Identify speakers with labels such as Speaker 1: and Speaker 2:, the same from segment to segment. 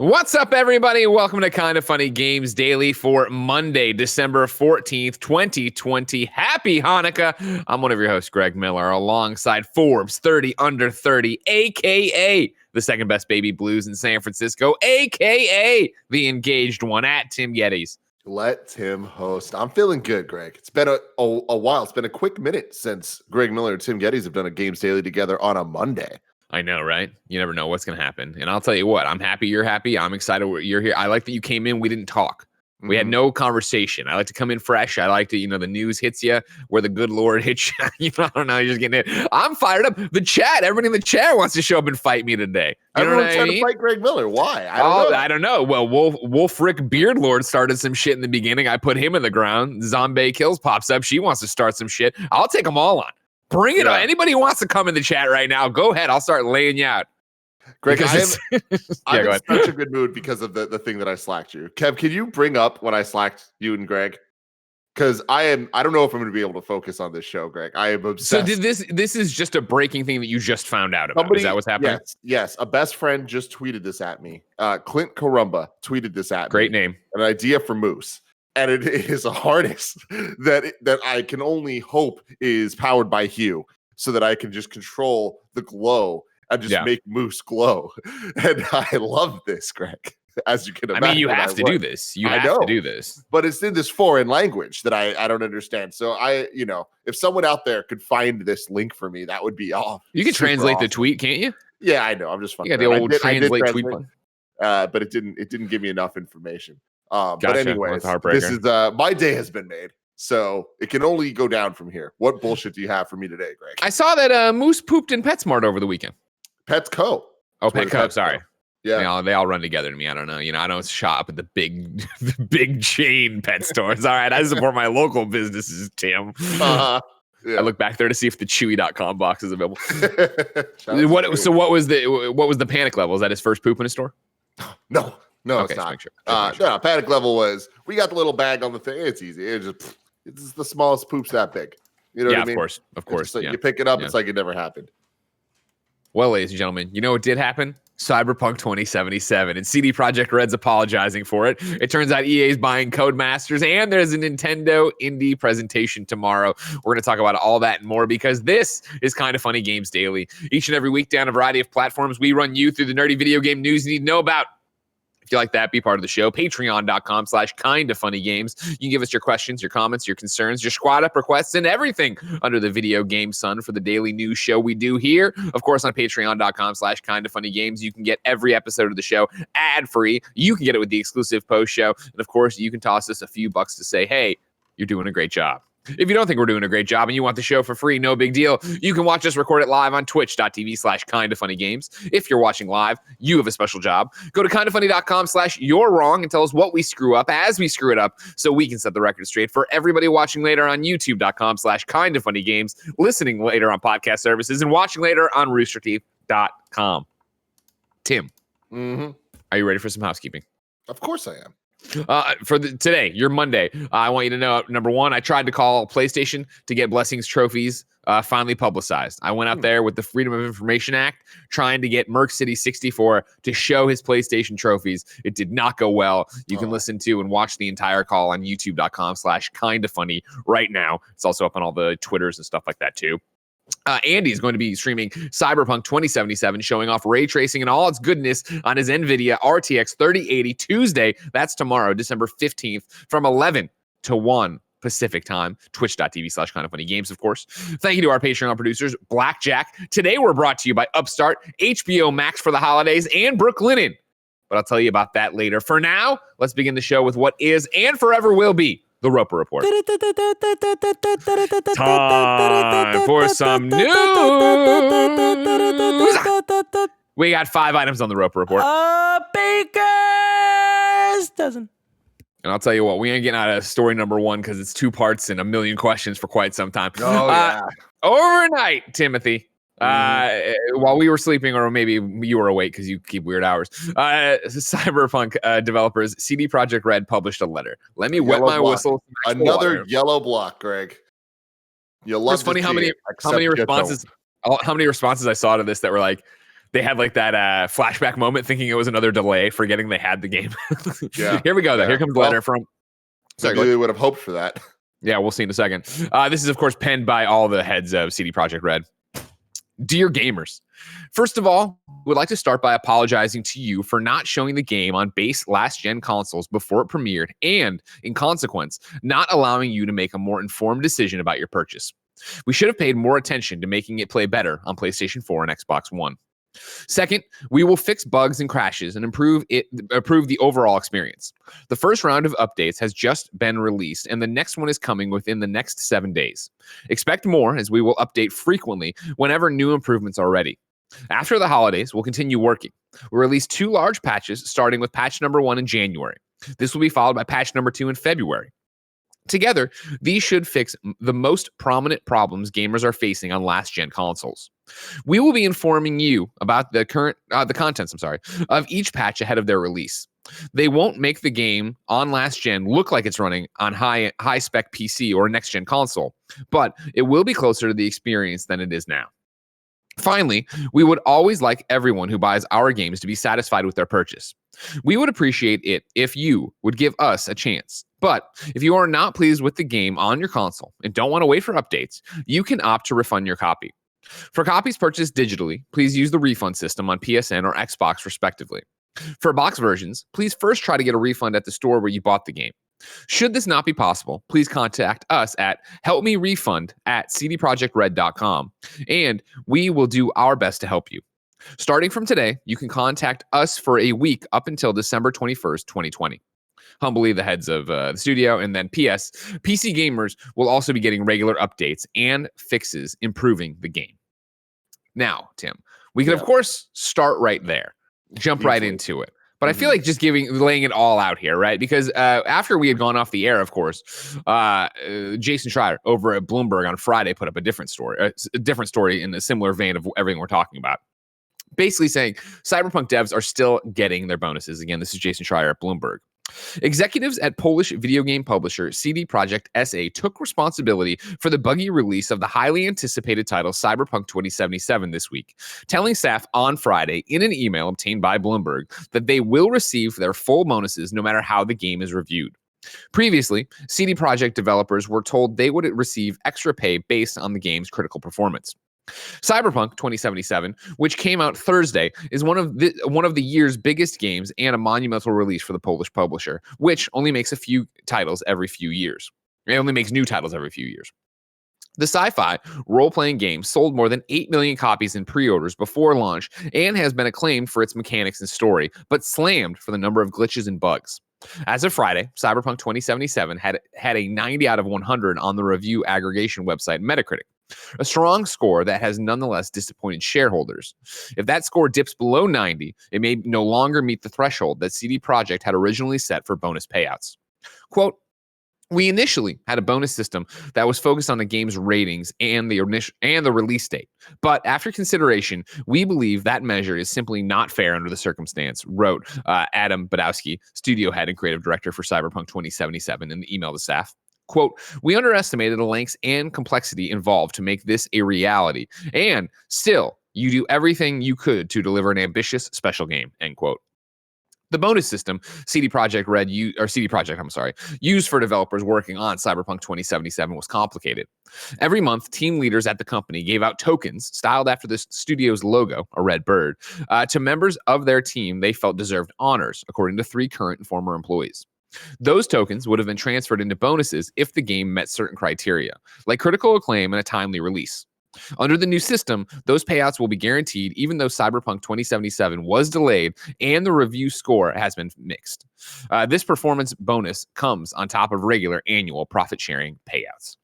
Speaker 1: What's up, everybody? Welcome to Kind of Funny Games Daily for Monday, December 14th, 2020. Happy Hanukkah. I'm one of your hosts, Greg Miller, alongside Forbes 30 Under 30, a.k.a. the second best baby blues in San Francisco, a.k.a. the engaged one at Tim Geddes.
Speaker 2: Let Tim host. I'm feeling good, Greg. It's been a while. It's been a quick minute since Greg Miller and Tim Geddes have done a Games Daily together on a Monday.
Speaker 1: I know, right? You never know what's going to happen. And I'll tell you what, I'm happy you're happy. I'm excited you're here. I like that you came in. We didn't talk. We had no conversation. I like to come in fresh. I like to, the news hits you where the good Lord hits you. I don't know. You're just getting it. I'm fired up. The chat, everybody in the chat wants to show up and fight me today.
Speaker 2: Everyone's trying to fight Greg Miller. Why?
Speaker 1: I don't know. Well, Wolf Rick Beardlord started some shit in the beginning. I put him in the ground. Zombie Kills pops up. She wants to start some shit. I'll take them all on. Bring it on. Anybody who wants to come in the chat right now, go ahead. I'll start laying you out.
Speaker 2: Greg, I'm in such a good mood because of the thing that I slacked you. Kev, can you bring up when I slacked you and Greg? Because I don't know if I'm going to be able to focus on this show, Greg. I am obsessed.
Speaker 1: So this is just a breaking thing that you just found out about. Is that what's happening?
Speaker 2: Yes. A best friend just tweeted this at me. Clint Carumba tweeted this at me.
Speaker 1: Great name.
Speaker 2: An idea for Moose. And it is a harness that I can only hope is powered by Hue so that I can just control the glow and just make Moose glow. And I love this, Greg, as you can imagine.
Speaker 1: I mean, you have to do this. You have to do this.
Speaker 2: But it's in this foreign language that I don't understand. So if someone out there could find this link for me, that would be off.
Speaker 1: You can translate the tweet, can't you?
Speaker 2: Yeah, I know. I'm just fucking.
Speaker 1: You got the old translate tweet button.
Speaker 2: But it didn't give me enough information.
Speaker 1: Gotcha.
Speaker 2: But anyways, this is my day has been made, so it can only go down from here. What bullshit do you have for me today, Greg?
Speaker 1: I saw that Moose pooped in PetSmart over the weekend.
Speaker 2: Petco.
Speaker 1: Oh, Petco. Sorry.
Speaker 2: Yeah,
Speaker 1: they all run together to me. I don't know. I don't shop at the big chain pet stores. All right, I support my local businesses, Tim.
Speaker 2: Yeah.
Speaker 1: I look back there to see if the Chewy.com box is available. What was the panic level? Is that his first poop in a store?
Speaker 2: No,
Speaker 1: okay,
Speaker 2: it's not.
Speaker 1: Sure.
Speaker 2: No, panic level was we got the little bag on the thing. It's easy. It's the smallest poops that big. You know what I mean?
Speaker 1: Of course.
Speaker 2: Like you pick it up, it's like it never happened.
Speaker 1: Well, ladies and gentlemen, you know what did happen? Cyberpunk 2077, and CD Projekt Red's apologizing for it. It turns out EA is buying Codemasters, and there's a Nintendo indie presentation tomorrow. We're going to talk about all that and more because this is Kind of Funny Games Daily. Each and every week down a variety of platforms, we run you through the nerdy video game news you need to know about. If you like that, be part of the show. Patreon.com/kindoffunnygames. You can give us your questions, your comments, your concerns, your squad up requests, and everything under the video game sun for the daily news show we do here. Of course, on Patreon.com/kindoffunnygames, you can get every episode of the show ad-free. You can get it with the exclusive post show. And of course, you can toss us a few bucks to say, hey, you're doing a great job. If you don't think we're doing a great job and you want the show for free, no big deal. You can watch us record it live on twitch.tv/kindoffunnygames. If you're watching live, you have a special job. Go to kindoffunny.com/you're wrong and tell us what we screw up as we screw it up so we can set the record straight. For everybody watching later on youtube.com/kindoffunnygames, listening later on podcast services, and watching later on roosterteeth.com. Tim, are you ready for some housekeeping?
Speaker 2: Of course I am.
Speaker 1: Today, your Monday, I want you to know, number one, I tried to call PlayStation to get Blessings trophies finally publicized. I went out there with the Freedom of Information Act trying to get Merc City 64 to show his PlayStation trophies. It did not go well. You can listen to and watch the entire call on youtube.com/kindoffunny right now. It's also up on all the Twitters and stuff like that too. Andy's going to be streaming Cyberpunk 2077, showing off ray tracing and all its goodness on his Nvidia RTX 3080 Tuesday. That's tomorrow, December 15th, from 11 to 1 Pacific time. Twitch.tv/kindoffunnygames, of course. Thank you to our Patreon producers, Blackjack. Today, we're brought to you by Upstart, HBO Max for the holidays, and Brooklinen. But I'll tell you about that later. For now, let's begin the show with what is and forever will be the Roper Report. Time for some news. We got 5 items on the Roper Report.
Speaker 3: A baker's dozen.
Speaker 1: And I'll tell you what, we ain't getting out of story number 1 because it's 2 parts and a million questions for quite some time.
Speaker 2: Oh, yeah.
Speaker 1: Overnight, Timothy, while we were sleeping, or maybe you were awake because you keep weird hours, Cyberpunk developers CD Projekt Red published a letter. Let me wet my whistle.
Speaker 2: Another yellow block, Greg. You love.
Speaker 1: It's funny how many responses I saw to this that were like, They had like that flashback moment thinking it was another delay, forgetting they had the game.
Speaker 2: Yeah.
Speaker 1: Here we go, though.
Speaker 2: Yeah.
Speaker 1: Here comes the letter from...
Speaker 2: Sorry, they would have hoped for that.
Speaker 1: Yeah, we'll see in a second. This is, of course, penned by all the heads of CD Projekt Red. Dear gamers, first of all, we'd like to start by apologizing to you for not showing the game on base last-gen consoles before it premiered and, in consequence, not allowing you to make a more informed decision about your purchase. We should have paid more attention to making it play better on PlayStation 4 and Xbox One. Second, we will fix bugs and crashes and improve the overall experience. The first round of updates has just been released, and the next one is coming within the next 7 days. Expect more, as we will update frequently whenever new improvements are ready. After the holidays, we'll continue working. We'll release 2 large patches, starting with patch number 1 in January. This will be followed by patch number 2 in February. Together, these should fix the most prominent problems gamers are facing on last-gen consoles. We will be informing you about the contents, of each patch ahead of their release. They won't make the game on last-gen look like it's running on high-spec PC or next-gen console, but it will be closer to the experience than it is now. Finally, we would always like everyone who buys our games to be satisfied with their purchase. We would appreciate it if you would give us a chance. But if you are not pleased with the game on your console and don't want to wait for updates, you can opt to refund your copy. For copies purchased digitally, please use the refund system on PSN or Xbox respectively. For box versions, please first try to get a refund at the store where you bought the game. Should this not be possible, please contact us at helpmerefund@cdprojectred.com, and we will do our best to help you. Starting from today, you can contact us for a week up until December 21st, 2020. Humbly, the heads of the studio. And then PS, PC gamers will also be getting regular updates and fixes improving the game. Now, Tim, we can, of course, start right there, jump right into it. But I feel like just laying it all out here, right? Because after we had gone off the air, of course, Jason Schreier over at Bloomberg on Friday put up a different story in a similar vein of everything we're talking about. Basically saying Cyberpunk devs are still getting their bonuses. Again, this is Jason Schreier at Bloomberg. Executives at Polish video game publisher CD Projekt SA took responsibility for the buggy release of the highly anticipated title Cyberpunk 2077 this week, telling staff on Friday in an email obtained by Bloomberg that they will receive their full bonuses no matter how the game is reviewed. Previously, CD Projekt developers were told they would receive extra pay based on the game's critical performance. Cyberpunk 2077, which came out Thursday, is one of the year's biggest games and a monumental release for the Polish publisher, which only makes a few titles every few years. It only makes new titles every few years. The sci-fi role-playing game sold more than 8 million copies in pre-orders before launch and has been acclaimed for its mechanics and story, but slammed for the number of glitches and bugs. As of Friday, Cyberpunk 2077 had a 90 out of 100 on the review aggregation website Metacritic, a strong score that has nonetheless disappointed shareholders. If that score dips below 90, it may no longer meet the threshold that CD Projekt had originally set for bonus payouts. Quote, "We initially had a bonus system that was focused on the game's ratings and the release date. But after consideration, we believe that measure is simply not fair under the circumstance," wrote Adam Badowski, studio head and creative director for Cyberpunk 2077 in the email to staff. Quote, "We underestimated the lengths and complexity involved to make this a reality. And still, you do everything you could to deliver an ambitious special game," end quote. The bonus system CD Projekt used for developers working on Cyberpunk 2077 was complicated. Every month, team leaders at the company gave out tokens styled after the studio's logo, a red bird, to members of their team they felt deserved honors, according to 3 current and former employees. Those tokens would have been transferred into bonuses if the game met certain criteria, like critical acclaim and a timely release. Under the new system, those payouts will be guaranteed even though Cyberpunk 2077 was delayed and the review score has been mixed. This performance bonus comes on top of regular annual profit-sharing payouts.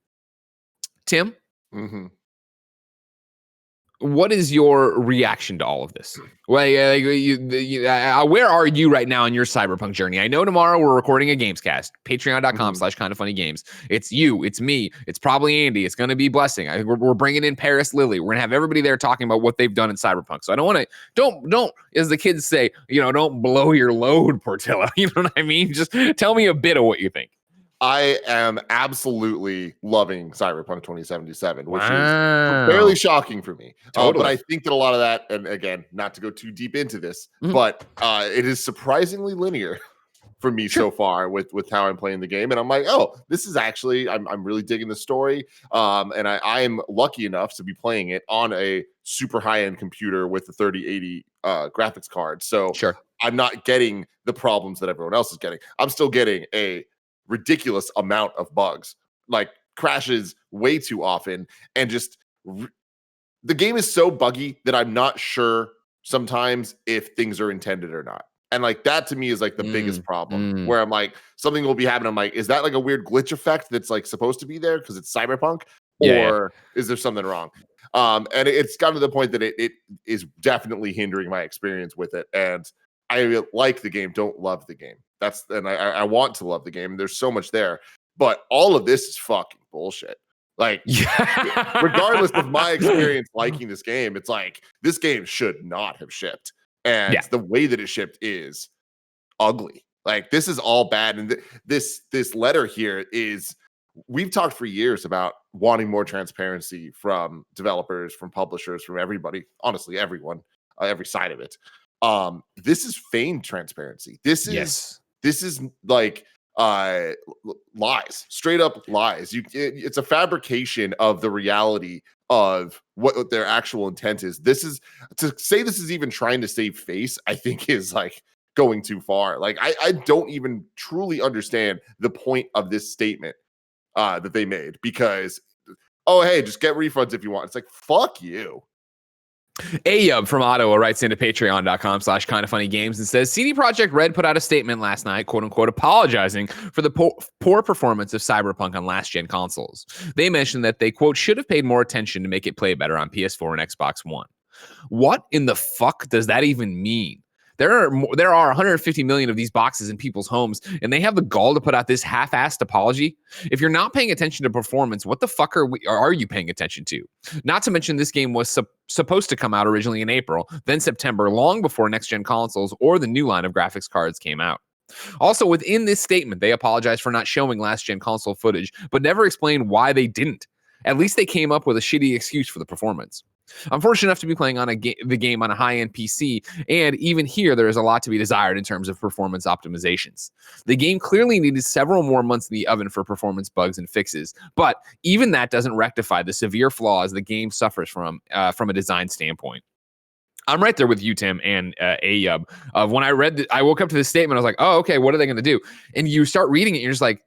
Speaker 1: Tim?
Speaker 2: Mm-hmm.
Speaker 1: What is your reaction to all of this? Well, where are you right now in your Cyberpunk journey? I know tomorrow we're recording a Gamescast, patreon.com/kindoffunnygames. It's you, it's me, it's probably Andy, it's going to be Blessing. We're bringing in Paris Lily. We're going to have everybody there talking about what they've done in Cyberpunk. So I don't want to, don't, as the kids say, don't blow your load, Portillo. You know what I mean? Just tell me a bit of what you think.
Speaker 2: I am absolutely loving Cyberpunk 2077, which is
Speaker 1: Wow.
Speaker 2: fairly shocking for me. But
Speaker 1: Totally.
Speaker 2: I think that a lot of that, and again, not to go too deep into this,
Speaker 1: Mhm.
Speaker 2: but it is surprisingly linear for me
Speaker 1: Sure.
Speaker 2: so far with how I'm playing the game. And I'm like, oh, this is actually, I'm really digging the story. And I'm lucky enough to be playing it on a super high-end computer with the 3080 graphics card. So
Speaker 1: Sure.
Speaker 2: I'm not getting the problems that everyone else is getting. I'm still getting a ridiculous amount of bugs, like crashes way too often, and just the game is so buggy that I'm not sure sometimes if things are intended or not. And like that to me is like the biggest problem where I'm like, something will be happening. I'm like, is that like a weird glitch effect that's like supposed to be there because it's Cyberpunk? Or is there something wrong? And it's gotten to the point that it is definitely hindering my experience with it. And I like the game, don't love the game. I want to love the game. There's so much there, but all of this is fucking bullshit. Like, regardless of my experience liking this game, it's like this game should not have shipped, and the way that it shipped is ugly. Like, this is all bad, and this letter here is. We've talked for years about wanting more transparency from developers, from publishers, from everybody. Honestly, everyone, every side of it. This is feigned transparency. This is like lies, straight up lies. It's a fabrication of the reality of what their actual intent is. This is to say this is even trying to save face, I think is like going too far. Like I don't even truly understand the point of this statement that they made, because oh hey, just get refunds if you want. It's like, fuck you.
Speaker 1: Ayub from Ottawa writes into patreon.com/kindoffunnygames and says, CD Projekt Red put out a statement last night, quote unquote, apologizing for the poor performance of Cyberpunk on last-gen consoles. They mentioned that they, quote, should have paid more attention to make it play better on PS4 and Xbox One. What in the fuck does that even mean? There are 150 million of these boxes in people's homes, and they have the gall to put out this half-assed apology. If you're not paying attention to performance, what the fuck are you paying attention to? Not to mention, this game was supposed to come out originally in April, then September, long before next-gen consoles or the new line of graphics cards came out. Also, within this statement, they apologized for not showing last-gen console footage, but never explained why they didn't. At least they came up with a shitty excuse for the performance. I'm fortunate enough to be playing on the game on a high-end PC, and even here, there is a lot to be desired in terms of performance optimizations. The game clearly needed several more months in the oven for performance bugs and fixes, but even that doesn't rectify the severe flaws the game suffers from a design standpoint. I'm right there with you, Tim, and Ayub. When I woke up to this statement, I was like, oh, okay, what are they going to do? And you start reading it, and you're just like,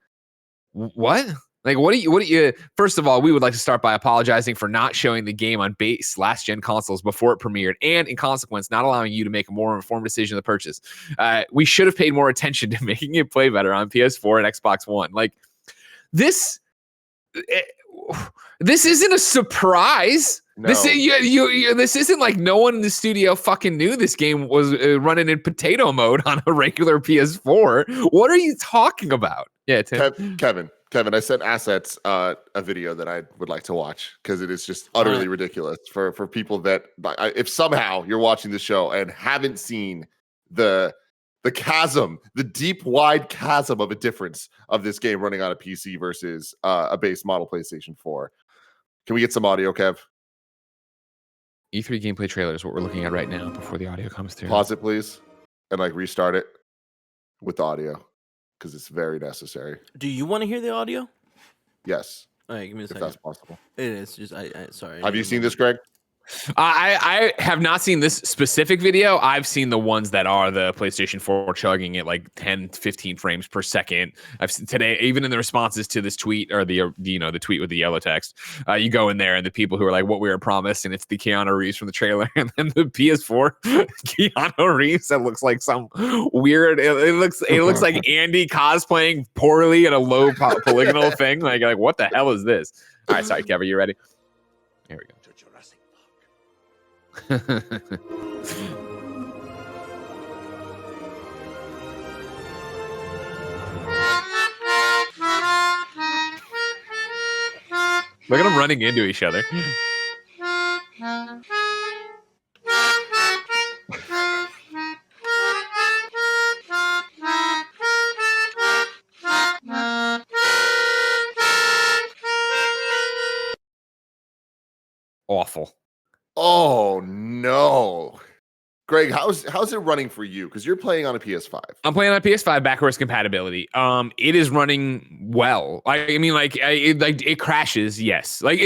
Speaker 1: what? Like, what do you, first of all, we would like to start by apologizing for not showing the game on base last-gen consoles before it premiered, and in consequence, not allowing you to make a more informed decision of the purchase. We should have paid more attention to making it play better on PS4 and Xbox One. Like, this isn't a surprise.
Speaker 2: No.
Speaker 1: This isn't like no one in the studio fucking knew this game was running in potato mode on a regular PS4. What are you talking about? Yeah, Tim.
Speaker 2: Kevin, I sent assets a video that I would like to watch, because it is just utterly ridiculous for people that, if somehow you're watching the show and haven't seen the chasm, the deep, wide chasm of a difference of this game running on a PC versus a base model PlayStation 4. Can we get some audio, Kev?
Speaker 1: E3 gameplay trailer is what we're looking at right now before the audio comes through.
Speaker 2: Pause it, please, and like restart it with the audio, because it's very necessary.
Speaker 3: Do you want to hear the audio?
Speaker 2: Yes.
Speaker 3: All right, give me a second.
Speaker 2: If that's possible.
Speaker 3: It is. Just sorry.
Speaker 2: Have you seen this, Greg?
Speaker 1: I have not seen this specific video. I've seen the ones that are the PlayStation 4 chugging at like 10, 15 frames per second. I've seen today, even in the responses to this tweet, or the tweet with the yellow text, you go in there and the people who are like, what we were promised, and it's the Keanu Reeves from the trailer, and then the PS4 Keanu Reeves that looks like some weird. It looks like Andy cosplaying poorly in a low polygonal thing. Like what the hell is this? All right, sorry, Kev, are you ready? Here we go. We're Look at them running into each other. awful.
Speaker 2: Oh no. Greg, how's it running for you? Because you're playing on a PS5.
Speaker 1: I'm playing on PS5 backwards compatibility. It is running well. I mean, like, it crashes. Yes, like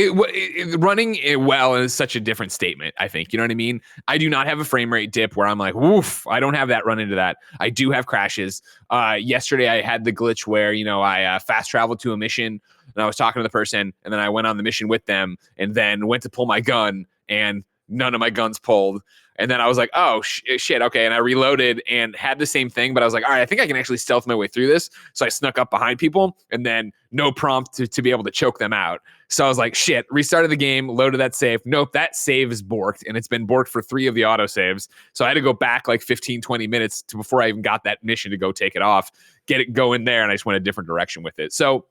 Speaker 1: running it well is such a different statement. I think, you know what I mean. I do not have a frame rate dip where I'm like, woof. I don't have that run into that. I do have crashes. Yesterday I had the glitch where I fast traveled to a mission and I was talking to the person and then I went on the mission with them and then went to pull my gun and none of my guns pulled. And then I was like, oh, shit, okay. And I reloaded and had the same thing, but I was like, all right, I think I can actually stealth my way through this. So I snuck up behind people and then no prompt to be able to choke them out. So I was like, shit, restarted the game, loaded that save. Nope, that save is borked, and it's been borked for 3 of the autosaves. So I had to go back like 15, 20 minutes before I even got that mission to go take it off, go in there, and I just went a different direction with it. So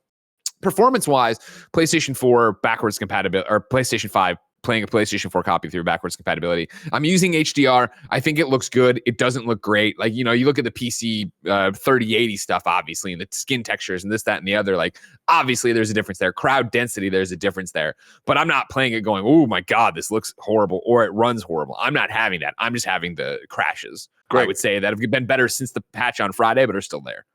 Speaker 1: performance-wise, PlayStation 4 backwards compatibility, or PlayStation 5 playing a PlayStation 4 copy through backwards compatibility. I'm using HDR. I think it looks good. It doesn't look great. Like, you look at the PC 3080 stuff, obviously, and the skin textures and this, that, and the other. Like, obviously, there's a difference there. Crowd density, there's a difference there. But I'm not playing it going, oh my God, this looks horrible, or it runs horrible. I'm not having that. I'm just having the crashes. Great. I would say that have been better since the patch on Friday, but are still there.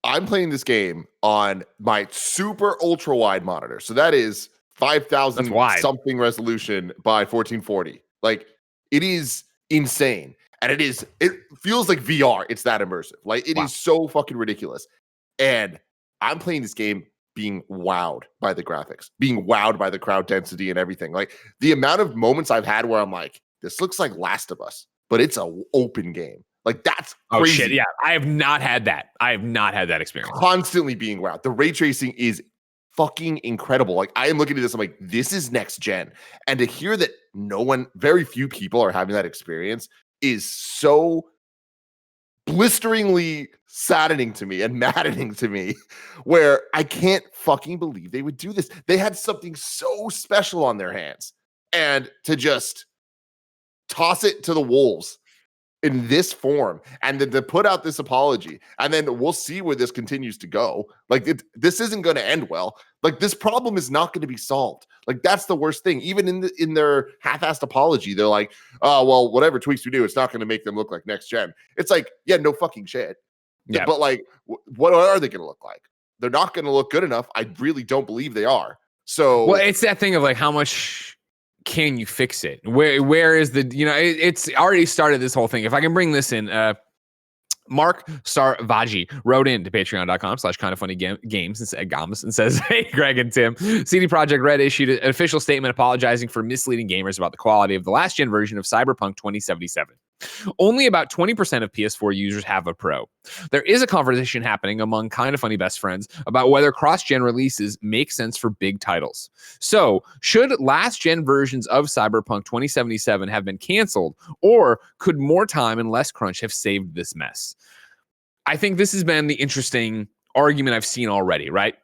Speaker 2: I'm playing this game on my super ultra wide monitor. So that is 5,000 something resolution by 1440. Like, it is insane. And it feels like VR. It's that immersive. Like, it is so fucking ridiculous. And I'm playing this game being wowed by the graphics, being wowed by the crowd density and everything. Like, the amount of moments I've had where I'm like, this looks like Last of Us, but it's an open game. Like, that's crazy.
Speaker 1: Oh shit, yeah. I have not had that. I have not had that experience.
Speaker 2: Constantly being wowed. The ray tracing is fucking incredible. Like, I am looking at this, I'm like, this is next gen. And to hear that very few people are having that experience is so blisteringly saddening to me and maddening to me, where I can't fucking believe they would do this. They had something so special on their hands, and to just toss it to the wolves in this form, and then to put out this apology, and then we'll see where this continues to go. Like, this isn't going to end well. Like, this problem is not going to be solved. Like, that's the worst thing. Even in their half-assed apology, they're like, oh, well, whatever tweaks we do, it's not going to make them look like next gen. It's like, yeah, no fucking shit. Yeah. But like, what are they going to look like? They're not going to look good enough. I really don't believe they are. So,
Speaker 1: well, it's that thing of like, how much can you fix it? Where is the, it's already started this whole thing. If I can bring this in, Marc Starvaggi wrote in to patreon.com/kindoffunnygames and says, hey, Greg and Tim, CD Projekt Red issued an official statement apologizing for misleading gamers about the quality of the last gen version of Cyberpunk 2077. Only about 20% of PS4 users have a Pro. There is a conversation happening among Kind of Funny best friends about whether cross-gen releases make sense for big titles. So, should last-gen versions of Cyberpunk 2077 have been canceled, or could more time and less crunch have saved this mess? I think this has been the interesting argument I've seen already, right?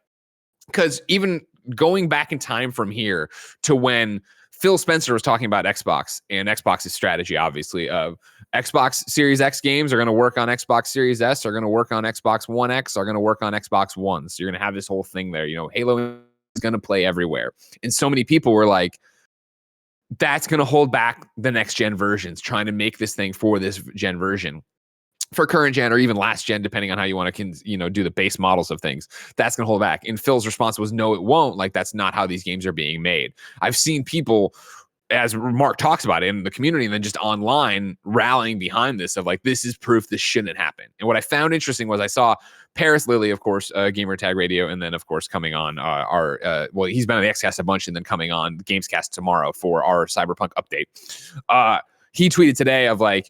Speaker 1: Because even going back in time from here to when Phil Spencer was talking about Xbox and Xbox's strategy, obviously, of Xbox Series X games are going to work on Xbox Series S, are going to work on Xbox One X, are going to work on Xbox One. So you're going to have this whole thing there. Halo is going to play everywhere. And so many people were like, that's going to hold back the next gen versions, trying to make this thing for this gen version. For current gen or even last gen, depending on how you want to, do the base models of things, that's going to hold back. And Phil's response was, no, it won't. Like, that's not how these games are being made. I've seen people, as Mark talks about it in the community and then just online, rallying behind this of like, this is proof this shouldn't happen. And what I found interesting was I saw Paris Lilly, of course, Gamer Tag Radio, and then of course coming on he's been on the Xcast a bunch and then coming on the Gamescast tomorrow for our Cyberpunk update. He tweeted today of like,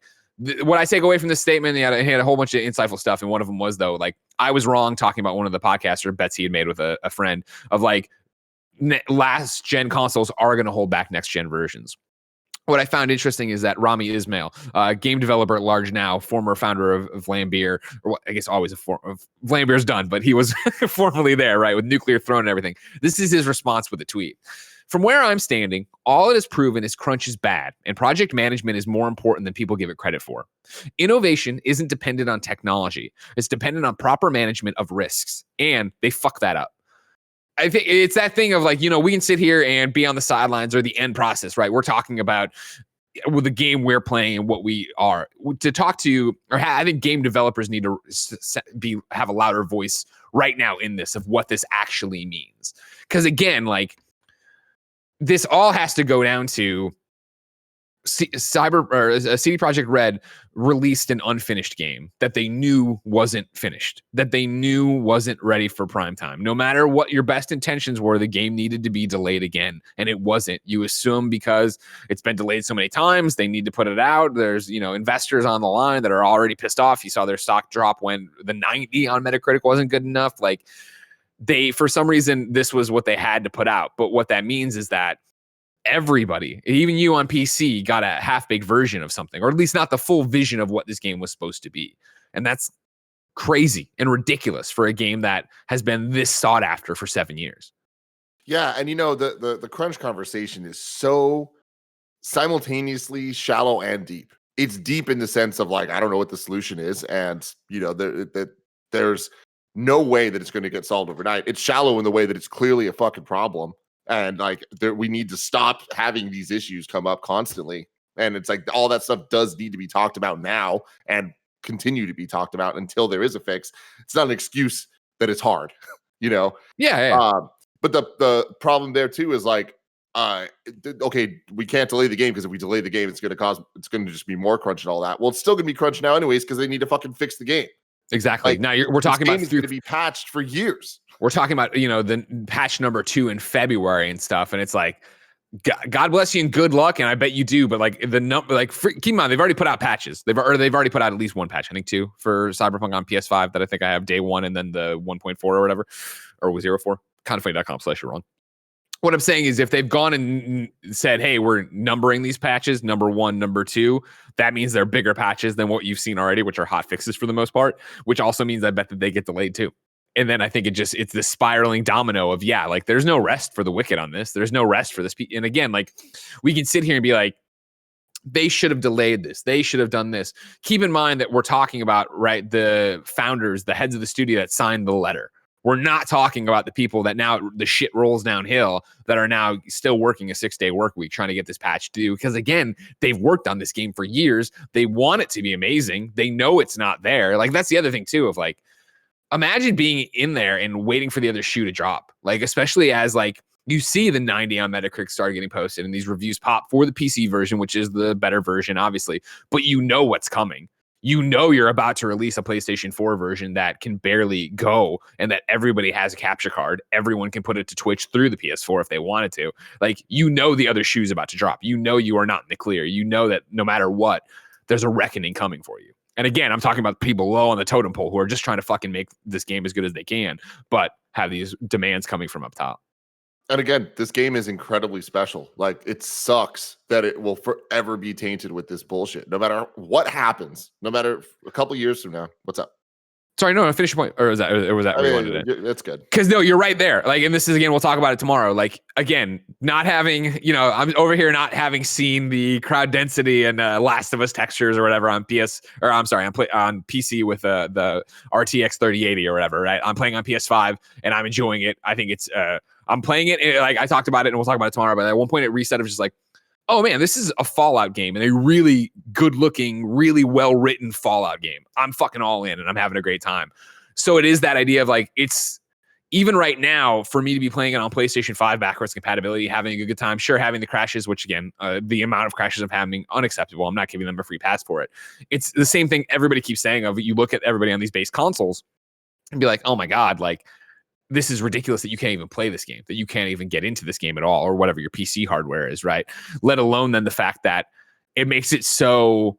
Speaker 1: what I take away from this statement, he had a whole bunch of insightful stuff. And one of them was, though, like, I was wrong talking about one of the podcaster bets he had made with a friend of like, last gen consoles are going to hold back next gen versions. What I found interesting is that Rami Ismail, game developer at large now, former founder of Vlambeer, or I guess always Vlambeer's done, but he was formerly there, right, with Nuclear Throne and everything. This is his response with a tweet. From where I'm standing, all it has proven is crunch is bad, and project management is more important than people give it credit for. Innovation isn't dependent on technology. It's dependent on proper management of risks, and they fuck that up. I think it's that thing of like, we can sit here and be on the sidelines or the end process, right? We're talking about with the game we're playing and what we are to talk to, or I think game developers need to have a louder voice right now in this of what this actually means. Because again, like this all has to go down to CD Projekt Red released an unfinished game that they knew wasn't finished, that they knew wasn't ready for prime time. No matter what your best intentions were, the game needed to be delayed again, and it wasn't. You assume because it's been delayed so many times, they need to put it out. There's, investors on the line that are already pissed off. You saw their stock drop when the 90 on Metacritic wasn't good enough. Like for some reason, this was what they had to put out. But what that means is that everybody, even you on PC, got a half-baked version of something, or at least not the full vision of what this game was supposed to be. And that's crazy and ridiculous for a game that has been this sought after for 7 years.
Speaker 2: Yeah, and the crunch conversation is so simultaneously shallow and deep. It's deep in the sense of like, I don't know what the solution is, and there's no way that it's going to get solved overnight. It's shallow in the way that it's clearly a fucking problem. And like we need to stop having these issues come up constantly. And it's like all that stuff does need to be talked about now and continue to be talked about until there is a fix. It's not an excuse that it's hard,
Speaker 1: Yeah.
Speaker 2: But the problem there too is like, okay, we can't delay the game because if we delay the game, it's going to just be more crunch and all that. Well, it's still going to be crunch now anyways because they need to fucking fix the game.
Speaker 1: Exactly.
Speaker 2: Like,
Speaker 1: now we're talking about
Speaker 2: going to be patched for years.
Speaker 1: We're talking about, the patch number 2 in February and stuff. And it's like, God bless you and good luck. And I bet you do. But like keep in mind, they've already put out patches. They've already put out at least one patch, I think 2 for Cyberpunk on PS5 that I think I have day 1 and then the 1.4 or whatever, or was 0.4. Kindoffunny.com/you're wrong. What I'm saying is if they've gone and said, hey, we're numbering these patches, number 1, number 2, that means they're bigger patches than what you've seen already, which are hot fixes for the most part, which also means I bet that they get delayed too. And then I think it's this spiraling domino of, like there's no rest for the wicked on this. There's no rest for this. And again, like we can sit here and be like, they should have delayed this. They should have done this. Keep in mind that we're talking about, right, the founders, the heads of the studio that signed the letter. We're not talking about the people that now the shit rolls downhill that are now still working a 6-day work week trying to get this patch due. Because again, they've worked on this game for years. They want it to be amazing. They know it's not there. Like that's the other thing too of like, imagine being in there and waiting for the other shoe to drop. Like, especially as like you see the 90 on Metacritic start getting posted and these reviews pop for the PC version, which is the better version, obviously, but what's coming. You're about to release a PlayStation 4 version that can barely go and that everybody has a capture card. Everyone can put it to Twitch through the PS4 if they wanted to. Like, the other shoe's about to drop. You are not in the clear. You know that no matter what, there's a reckoning coming for you. And again, I'm talking about people low on the totem pole who are just trying to fucking make this game as good as they can, but have these demands coming from up top.
Speaker 2: And again, this game is incredibly special. Like, it sucks that it will forever be tainted with this bullshit. No matter what happens, no matter a couple years from now. What's up?
Speaker 1: Sorry, no, finish your point. Or was that where you wanted it?
Speaker 2: That's good.
Speaker 1: Because no, you're right there. Like, and this is, again, we'll talk about it tomorrow. Like, again, not having, I'm over here not having seen the crowd density and Last of Us textures or whatever on on PC with the RTX 3080 or whatever, right? I'm playing on PS5 and I'm enjoying it. I think it's, I'm playing it, and like I talked about it and we'll talk about it tomorrow, but at one point it reset of just like, oh man, this is a Fallout game and a really good looking, really well written Fallout game. I'm fucking all in and I'm having a great time. So it is that idea of like, it's even right now for me to be playing it on PlayStation 5 backwards compatibility, having a good time, sure, having the crashes, which again, the amount of crashes I'm having, unacceptable. I'm not giving them a free pass for it. It's the same thing everybody keeps saying of, you look at everybody on these base consoles and be like, oh my God, like, this is ridiculous that you can't even play this game, that you can't even get into this game at all, or whatever your PC hardware is, right? Let alone then the fact that it makes it so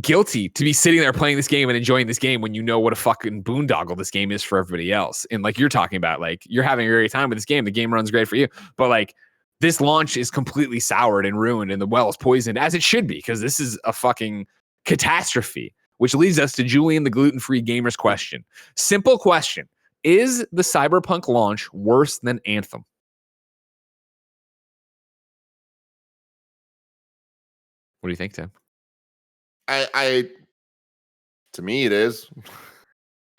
Speaker 1: guilty to be sitting there playing this game and enjoying this game when you know what a fucking boondoggle this game is for everybody else. And like you're talking about, like you're having a great time with this game. The game runs great for you, but like this launch is completely soured and ruined and the well is poisoned, as it should be, because this is a fucking catastrophe, which leads us to Julian, the Gluten Free Gamer's question. Simple question. Is the Cyberpunk launch worse than Anthem? What do you think, Tim?
Speaker 2: To me, it is.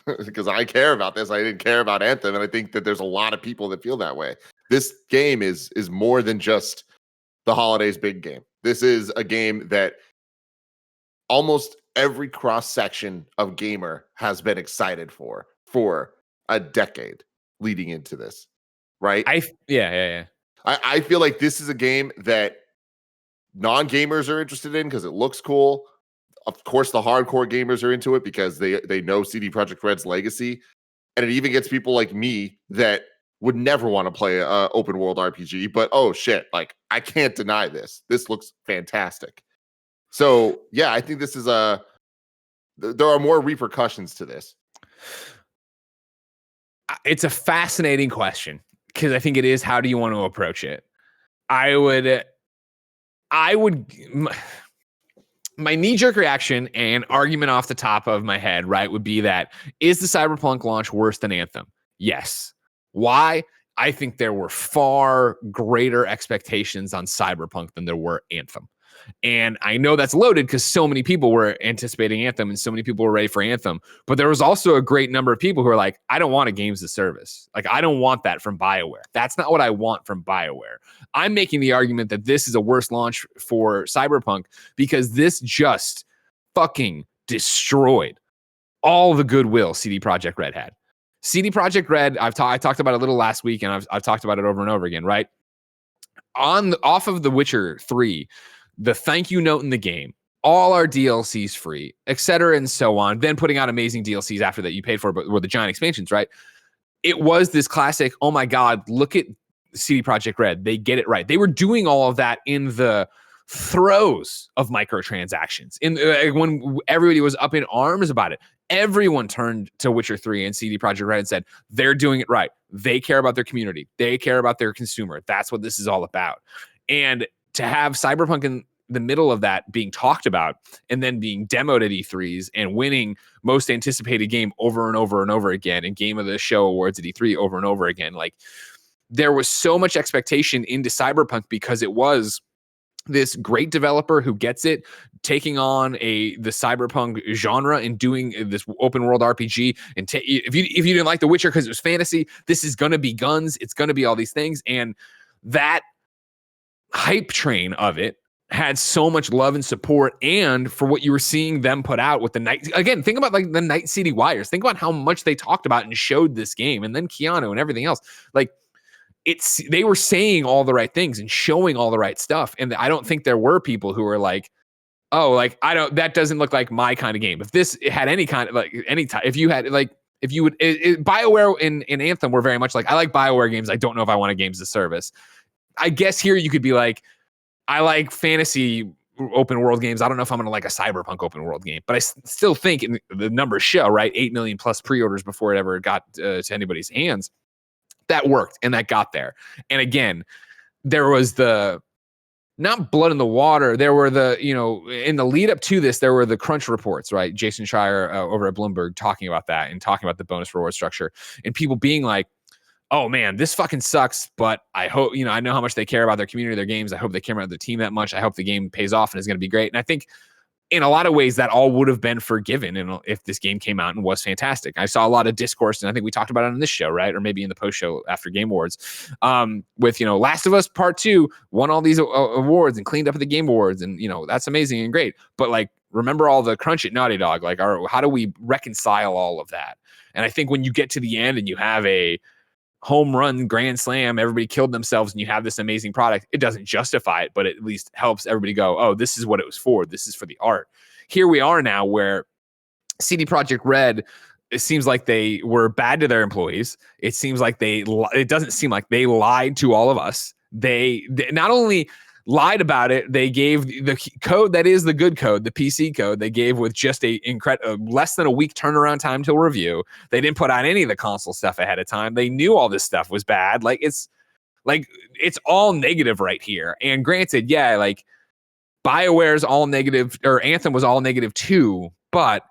Speaker 2: because I care about this. I didn't care about Anthem, and I think that there's a lot of people that feel that way. This game is more than just the holidays big game. This is a game that almost every cross section of gamer has been excited for a decade leading into this, right?
Speaker 1: Yeah.
Speaker 2: I feel like this is a game that non-gamers are interested in because it looks cool. Of course, the hardcore gamers are into it because they know CD Projekt Red's legacy, and it even gets people like me that would never want to play a open world RPG. But oh shit, like I can't deny this. This looks fantastic. So yeah, I think this is there are more repercussions to this.
Speaker 1: It's a fascinating question because I think it is. How do you want to approach it? I would. My knee-jerk reaction and argument off the top of my head, right, would be that is the Cyberpunk launch worse than Anthem? Yes. Why? I think there were far greater expectations on Cyberpunk than there were Anthem. And I know that's loaded because so many people were anticipating Anthem and so many people were ready for Anthem. But there was also a great number of people who are like, I don't want a games as a service. Like, I don't want that from BioWare. That's not what I want from BioWare. I'm making the argument that this is a worse launch for Cyberpunk because this just fucking destroyed all the goodwill CD Projekt Red had. CD Projekt Red, I talked about it a little last week, and I've talked about it over and over again, right? Off of The Witcher 3, the thank you note in the game, all our DLCs free, etc., and so on. Then putting out amazing DLCs after that you paid for, but were the giant expansions, right? It was this classic, oh my God, look at CD Projekt Red. They get it right. They were doing all of that in the throes of microtransactions. When everybody was up in arms about it, everyone turned to Witcher 3 and CD Projekt Red and said, they're doing it right. They care about their community. They care about their consumer. That's what this is all about. And to have Cyberpunk in the middle of that being talked about and then being demoed at E3s and winning most anticipated game over and over and over again and game of the show awards at E3 over and over again, like there was so much expectation into Cyberpunk because it was this great developer who gets it, taking on the cyberpunk genre and doing this open world RPG. And if you didn't like The Witcher because it was fantasy, this is going to be guns. It's going to be all these things. And that hype train of it had so much love and support. And for what you were seeing them put out with the night, again, think about like the Night City Wires. Think about how much they talked about and showed this game, and then Keanu and everything else. Like, they were saying all the right things and showing all the right stuff. And I don't think there were people who were like, oh, like, that doesn't look like my kind of game. If this had any kind of like any type, if you would, BioWare in Anthem were very much like, I like BioWare games. I don't know if I want a games as a service. I guess here you could be like, I like fantasy open world games. I don't know if I'm going to like a Cyberpunk open world game, but I still think the numbers show, right? 8 million plus pre-orders before it ever got to anybody's hands. That worked and that got there. And again, there was not blood in the water. There were in the lead up to this, there were the crunch reports, right? Jason Schreier over at Bloomberg talking about that and talking about the bonus reward structure and people being like, oh man, this fucking sucks, but I hope, I know how much they care about their community, their games. I hope they care about their team that much. I hope the game pays off and is going to be great. And I think in a lot of ways that all would have been forgiven if this game came out and was fantastic. I saw a lot of discourse, and I think we talked about it on this show, right? Or maybe in the post show after Game Awards, with, Last of Us Part 2 won all these awards and cleaned up at the Game Awards. And, that's amazing and great. But like, remember all the crunch at Naughty Dog, like, how do we reconcile all of that? And I think when you get to the end and you have a home run grand slam, everybody killed themselves, and you have this amazing product, it doesn't justify it, but it at least helps everybody go, oh, this is what it was for. This is for the art. Here we are now where CD Projekt Red, it seems like they were bad to their employees. It seems like it doesn't seem like they lied to all of us. They not only lied about it, they gave the code that is the good code, the PC code, they gave with just a less than a week turnaround time till review. They didn't put out any of the console stuff ahead of time. They knew all this stuff was bad. It's all negative right here. And granted, yeah, like BioWare's all negative, or Anthem was all negative too, but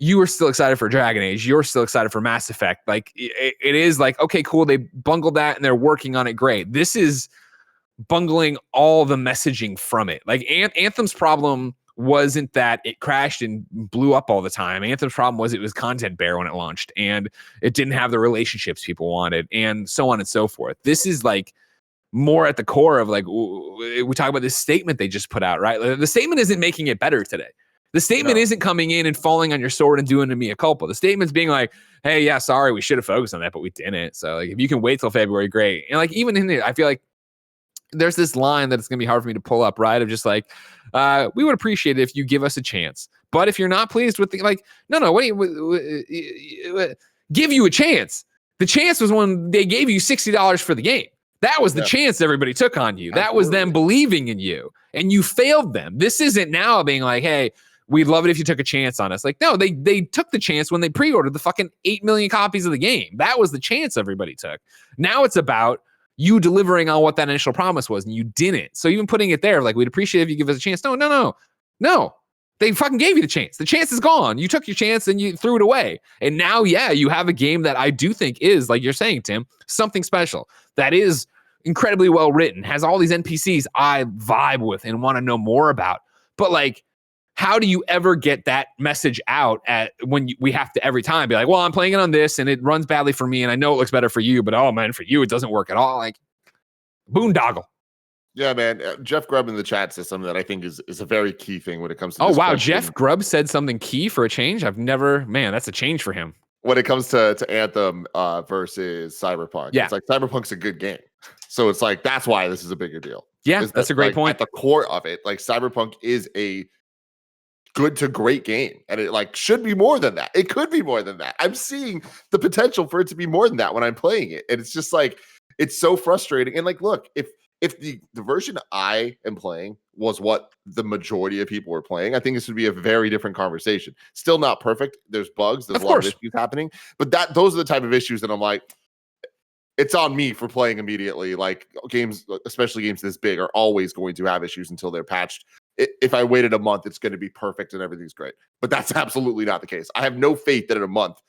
Speaker 1: you were still excited for Dragon Age. You're still excited for Mass Effect. Like it is like, okay, cool. They bungled that and they're working on it. Great. This is bungling all the messaging from it. Like Anthem's problem wasn't that it crashed and blew up all the time. Anthem's problem was it was content bare when it launched, and it didn't have the relationships people wanted, and so on and so forth. This is like more at the core of like, we talk about this statement they just put out, right? Like, the statement isn't making it better today. The statement isn't coming in and falling on your sword and doing a mea culpa. The statement's being like, hey, yeah, sorry, we should have focused on that, but we didn't. So like, if you can wait till February, great. And like, even in it, I feel like there's this line that it's going to be hard for me to pull up, right? Of just like, we would appreciate it if you give us a chance. But if you're not pleased with the, like, no, wait, give you a chance. The chance was when they gave you $60 for the game. That was the chance everybody took on you. That was them believing in you, and you failed them. This isn't now being like, hey, we'd love it if you took a chance on us. Like, no, they took the chance when they pre-ordered the fucking 8 million copies of the game. That was the chance everybody took. Now it's about you delivering on what that initial promise was, and you didn't. So even putting it there, like, we'd appreciate it if you give us a chance. No. They fucking gave you the chance. The chance is gone. You took your chance and you threw it away. And now, you have a game that I do think is, like you're saying, Tim, something special. That is incredibly well written, has all these NPCs I vibe with and want to know more about. But like, how do you ever get that message out when we have to every time be like, well, I'm playing it on this and it runs badly for me and I know it looks better for you, but oh man, for you, it doesn't work at all. Like, boondoggle.
Speaker 2: Yeah, man. Jeff Grubb in the chat says something that I think is a very key thing when it comes to
Speaker 1: Oh,
Speaker 2: this
Speaker 1: wow.
Speaker 2: question.
Speaker 1: Jeff Grubb said something key for a change. That's a change for him.
Speaker 2: When it comes to Anthem versus Cyberpunk.
Speaker 1: Yeah.
Speaker 2: It's like Cyberpunk's a good game. So it's like, that's why this is a bigger deal.
Speaker 1: Yeah, that's a great point.
Speaker 2: At the core of it, like, Cyberpunk is a good to great game, and it like should be more than that. It could be more than that. I'm seeing the potential for it to be more than that when I'm playing it, and it's just like, it's so frustrating. And like, look, if the version I am playing was what the majority of people were playing, I think this would be a very different conversation. Still not perfect. There's bugs. There's a lot of issues happening, but those are the type of issues that I'm like, it's on me for playing immediately. Like, games, especially games this big, are always going to have issues until they're patched. If I waited a month, it's going to be perfect and everything's great. But that's absolutely not the case. I have no faith that in a month,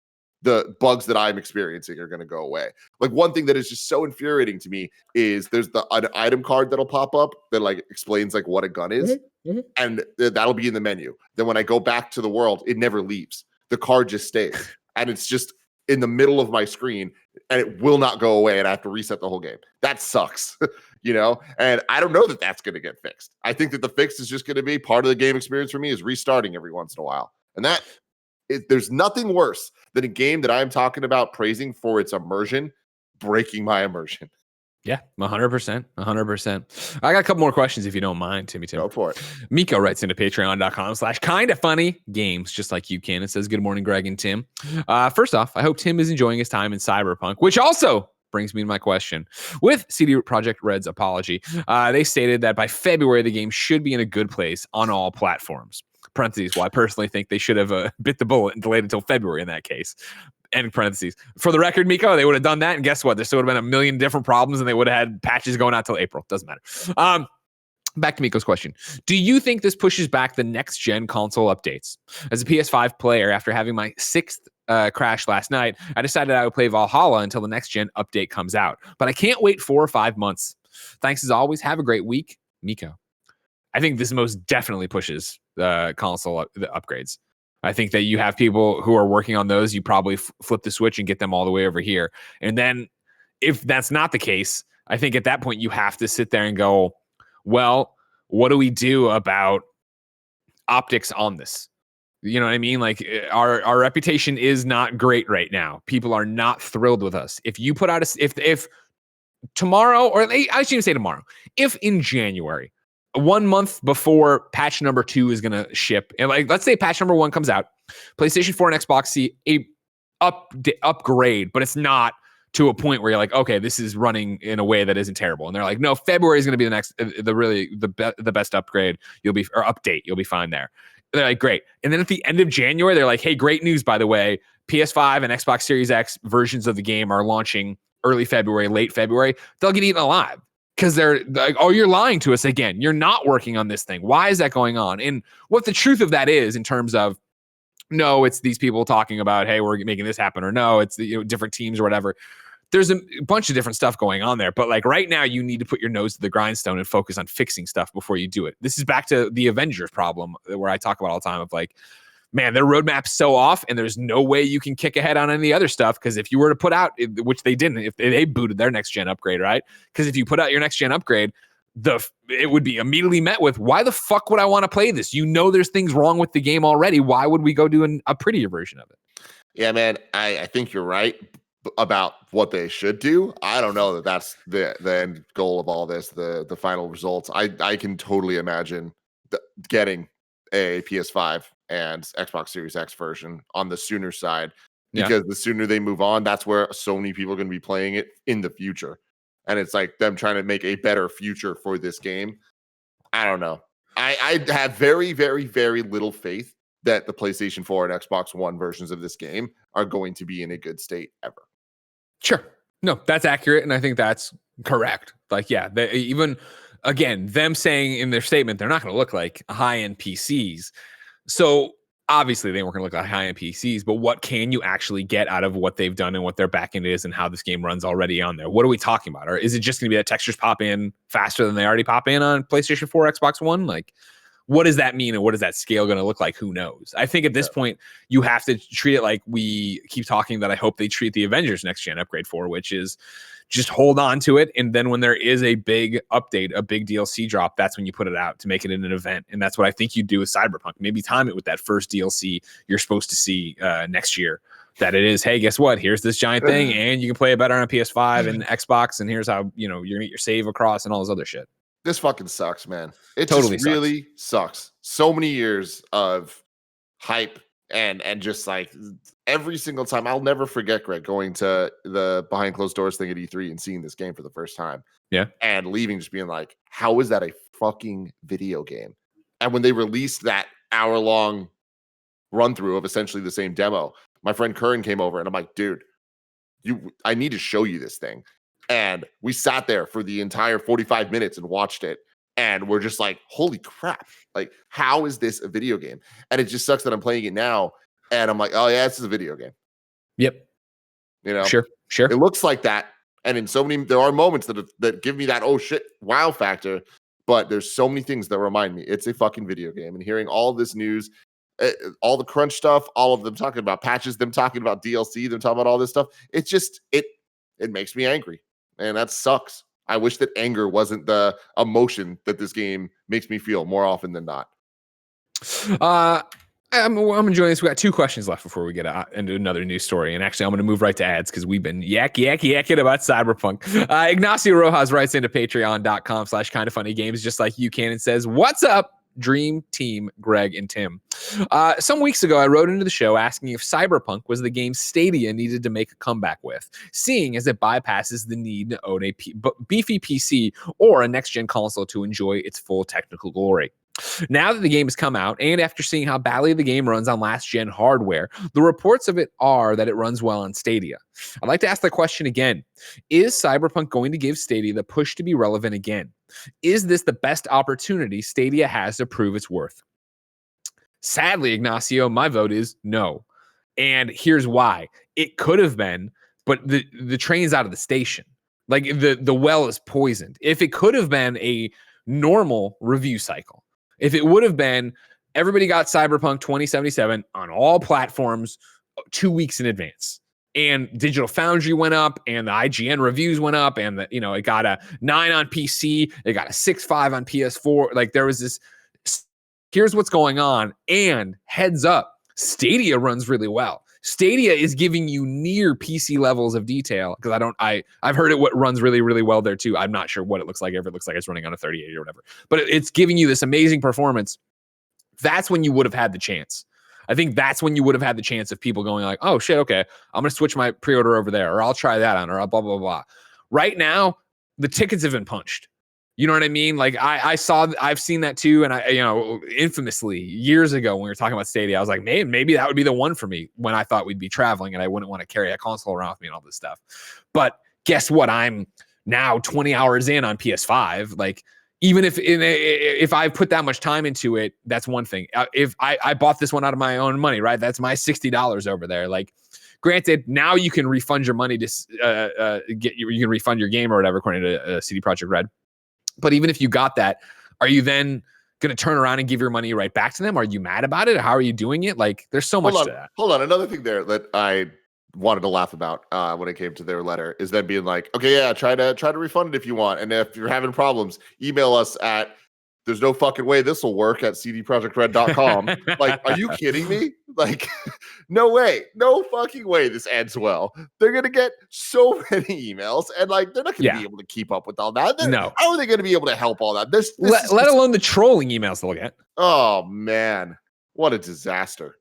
Speaker 2: the bugs that I'm experiencing are going to go away. Like, one thing that is just so infuriating to me is there's an item card that'll pop up that like explains like what a gun is. Mm-hmm. And that'll be in the menu. Then when I go back to the world, it never leaves. The card just stays. And it's just in the middle of my screen, and it will not go away, and I have to reset the whole game. That sucks, And I don't know that that's going to get fixed. I think that the fix is just going to be part of the game experience for me is restarting every once in a while. And there's nothing worse than a game that I'm talking about praising for its immersion, breaking my immersion.
Speaker 1: Yeah, 100%. 100%. I got a couple more questions if you don't mind, Tim.
Speaker 2: Go for it.
Speaker 1: Miko writes into patreon.com/kindafunnygames, just like you can. It says, good morning, Greg and Tim. First off, I hope Tim is enjoying his time in Cyberpunk, which also brings me to my question. With CD Projekt Red's apology, they stated that by February, the game should be in a good place on all platforms. Parentheses, well, I personally think they should have bit the bullet and delayed until February in that case. End parentheses. For the record, Miko, they would have done that, and guess what? There still would have been a million different problems, and they would have had patches going out till April. Doesn't matter. Back to Miko's question. Do you think this pushes back the next-gen console updates? As a PS5 player, after having my sixth crash last night, I decided I would play Valhalla until the next-gen update comes out. But I can't wait 4 or 5 months. Thanks as always. Have a great week, Miko. I think this most definitely pushes console upgrades. I think that you have people who are working on those. You probably flip the switch and get them all the way over here. And then if that's not the case, I think at that point you have to sit there and go, well, what do we do about optics on this? You know what I mean? Like, our reputation is not great right now. People are not thrilled with us. If you put out if tomorrow, or I shouldn't even say tomorrow, if in January, 1 month before patch number 2 is going to ship, and like, let's say patch number 1 comes out, PlayStation 4 and Xbox see a upgrade, but it's not to a point where you're like, okay, this is running in a way that isn't terrible. And they're like, no, February is going to be the next, the best upgrade. Update. You'll be fine there. They're like, great. And then at the end of January, they're like, hey, great news, by the way, PS5 and Xbox Series X versions of the game are launching early February, late February. They'll get eaten alive. Because they're like, oh, you're lying to us again. You're not working on this thing. Why is that going on? And what the truth of that is in terms of, no, it's these people talking about, hey, we're making this happen, or no, it's different teams or whatever. there's a bunch of different stuff going on there. But like right now, you need to put your nose to the grindstone and focus on fixing stuff before you do it. This is back to the Avengers problem where I talk about all the time of like, man, their roadmap's so off, and there's no way you can kick ahead on any other stuff. Because if you were to put out, which they didn't, if they booted their next gen upgrade, right? Because if you put out your next gen upgrade, it would be immediately met with, why the fuck would I want to play this? You know, there's things wrong with the game already. Why would we go do a prettier version of it?
Speaker 2: Yeah, man, I think you're right about what they should do. I don't know that that's the end goal of all this, the final results. I can totally imagine getting a PS5 and Xbox Series X version on the sooner side, because the sooner they move on, that's where so many people are going to be playing it in the future. And it's like them trying to make a better future for this game. I don't know. I have very, very, very little faith that the PlayStation 4 and Xbox One versions of this game are going to be in a good state ever.
Speaker 1: Sure. No, that's accurate. And I think that's correct. Like, yeah, even again, them saying in their statement, they're not going to look like high-end PCs. So obviously they weren't going to look like high-end PCs, but what can you actually get out of what they've done and what their backend is and how this game runs already on there? What are we talking about? Or is it just going to be that textures pop in faster than they already pop in on PlayStation 4, Xbox One? Like, what does that mean? And what is that scale going to look like? Who knows? I think at this point, you have to treat it like we keep talking that I hope they treat the Avengers next gen upgrade for, which is just hold on to it. And then when there is a big update, a big DLC drop, that's when you put it out to make it in an event. And that's what I think you do with Cyberpunk. Maybe time it with that first DLC you're supposed to see next year. That it is, hey, guess what? Here's this giant thing, and you can play it better on PS5 and Xbox, and here's how you're gonna get your save across and all this other shit.
Speaker 2: This fucking sucks, man. It
Speaker 1: totally
Speaker 2: just really sucks. So many years of hype and just like every single time. I'll never forget, Greg, going to the behind closed doors thing at E3 and seeing this game for the first time.
Speaker 1: Yeah.
Speaker 2: And leaving just being like, how is that a fucking video game? And when they released that hour-long run through of essentially the same demo, my friend Curran came over and I'm like, dude, I need to show you this thing. And we sat there for the entire 45 minutes and watched it. And we're just like, holy crap. Like, how is this a video game? And it just sucks that I'm playing it now. And I'm like, oh, yeah, this is a video game.
Speaker 1: Yep.
Speaker 2: You know?
Speaker 1: Sure.
Speaker 2: It looks like that. And in so many, there are moments that give me that, oh, shit, wow factor. But there's so many things that remind me it's a fucking video game. And hearing all this news, all the crunch stuff, all of them talking about patches, them talking about DLC, them talking about all this stuff. It's just, it makes me angry. And that sucks. I wish that anger wasn't the emotion that this game makes me feel more often than not.
Speaker 1: I'm enjoying this. We got 2 questions left before we get into another news story. And actually, I'm going to move right to ads because we've been yakking about Cyberpunk. Ignacio Rojas writes into patreon.com/kindafunnygames just like you can and says, what's up, Dream Team Greg and Tim? Some weeks ago, I wrote into the show asking if Cyberpunk was the game Stadia needed to make a comeback with, seeing as it bypasses the need to own a beefy PC or a next-gen console to enjoy its full technical glory. Now that the game has come out, and after seeing how badly the game runs on last-gen hardware, the reports of it are that it runs well on Stadia. I'd like to ask the question again. Is Cyberpunk going to give Stadia the push to be relevant again? Is this the best opportunity Stadia has to prove its worth? Sadly, Ignacio, my vote is no. And here's why. It could have been, but the train's out of the station. Like the well is poisoned. If it could have been a normal review cycle, if it would have been everybody got Cyberpunk 2077 on all platforms 2 weeks in advance, and Digital Foundry went up, and the IGN reviews went up, and it got a 9 on PC, it got a 6.5 on PS4. Like there was this. Here's what's going on, and heads up, Stadia runs really well. Stadia is giving you near PC levels of detail because I've heard it runs really, really well there too. I'm not sure what it looks like, if it looks like it's running on a 3080 or whatever, but it's giving you this amazing performance. That's when you would have had the chance. I think that's when you would have had the chance of people going like, oh shit, okay, I'm going to switch my pre-order over there, or I'll try that on, or I'll blah, blah, blah. Right now, the tickets have been punched. You know what I mean? Like I've seen that too. And infamously years ago when we were talking about Stadia, I was like, maybe that would be the one for me when I thought we'd be traveling and I wouldn't want to carry a console around with me and all this stuff. But guess what? I'm now 20 hours in on PS5. Like even if I put that much time into it, that's one thing. If I bought this one out of my own money, right? That's my $60 over there. Like Granted, now you can refund your money to you can refund your game or whatever, according to CD Projekt Red. But even if you got that, are you then going to turn around and give your money right back to them? Are you mad about it? How are you doing it? Like, there's so much to that.
Speaker 2: Hold on. Another thing there that I wanted to laugh about when it came to their letter is then being like, okay, yeah, try to refund it if you want. And if you're having problems, email us at there's no fucking way this will work at cdprojectred.com. Like, are you kidding me? Like, no way. No fucking way this ends well. They're going to get so many emails and like, they're not going to be able to keep up with all that.
Speaker 1: No.
Speaker 2: How are they going to be able to help all that?
Speaker 1: Let alone the trolling emails they'll get.
Speaker 2: Oh man, what a disaster.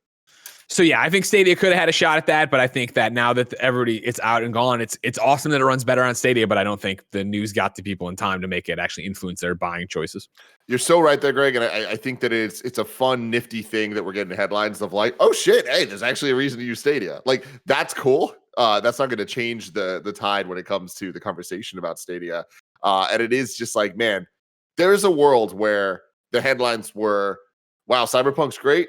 Speaker 1: So yeah, I think Stadia could have had a shot at that, but I think that now that everybody it's out and gone, it's awesome that it runs better on Stadia, but I don't think the news got to people in time to make it actually influence their buying choices.
Speaker 2: You're so right there, Greg, and I think that it's a fun, nifty thing that we're getting headlines of like, oh shit, hey, there's actually a reason to use Stadia. Like, that's cool. That's not going to change the tide when it comes to the conversation about Stadia. And it is just like, man, there's a world where the headlines were, wow, Cyberpunk's great.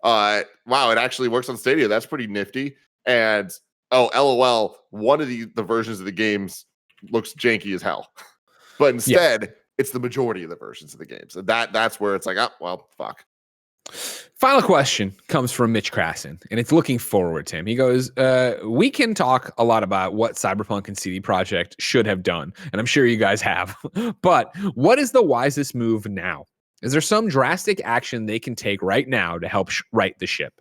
Speaker 2: Wow, it actually works on Stadia. That's pretty nifty. And oh, LOL, one of the versions of the games looks janky as hell. But instead, it's the majority of the versions of the games. And that's where it's like, oh, well, fuck.
Speaker 1: Final question comes from Mitch Krassin, and it's looking forward to him. He goes, we can talk a lot about what Cyberpunk and CD Projekt should have done, and I'm sure you guys have. But what is the wisest move now? Is there some drastic action they can take right now to help right the ship?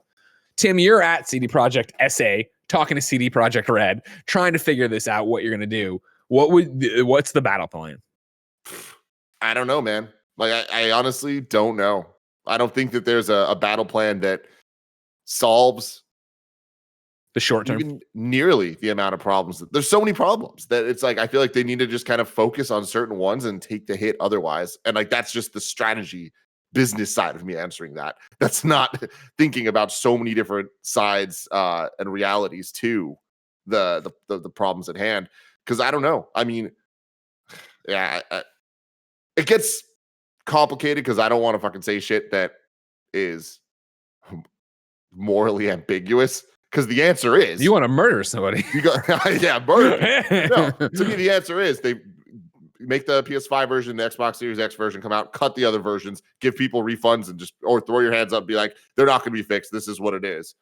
Speaker 1: Tim, you're at CD Projekt SA, talking to CD Projekt Red, trying to figure this out, what you're going to do. What's the battle plan?
Speaker 2: I don't know, man. Like, I honestly don't know. I don't think that there's a battle plan that solves
Speaker 1: the short term,
Speaker 2: even nearly the amount of problems. There's so many problems that it's like, I feel like they need to just kind of focus on certain ones and take the hit otherwise. And like, that's just the strategy business side of me answering that. That's not thinking about so many different sides and realities to the problems at hand. Cause I don't know. I mean, yeah, it gets complicated because I don't want to fucking say shit that is morally ambiguous. Because the answer is
Speaker 1: you want to murder somebody.
Speaker 2: You got murder. No, to me the answer is they make the PS5 version, the Xbox Series X version come out, cut the other versions, give people refunds, and just or throw your hands up, and be like, they're not going to be fixed. This is what it is,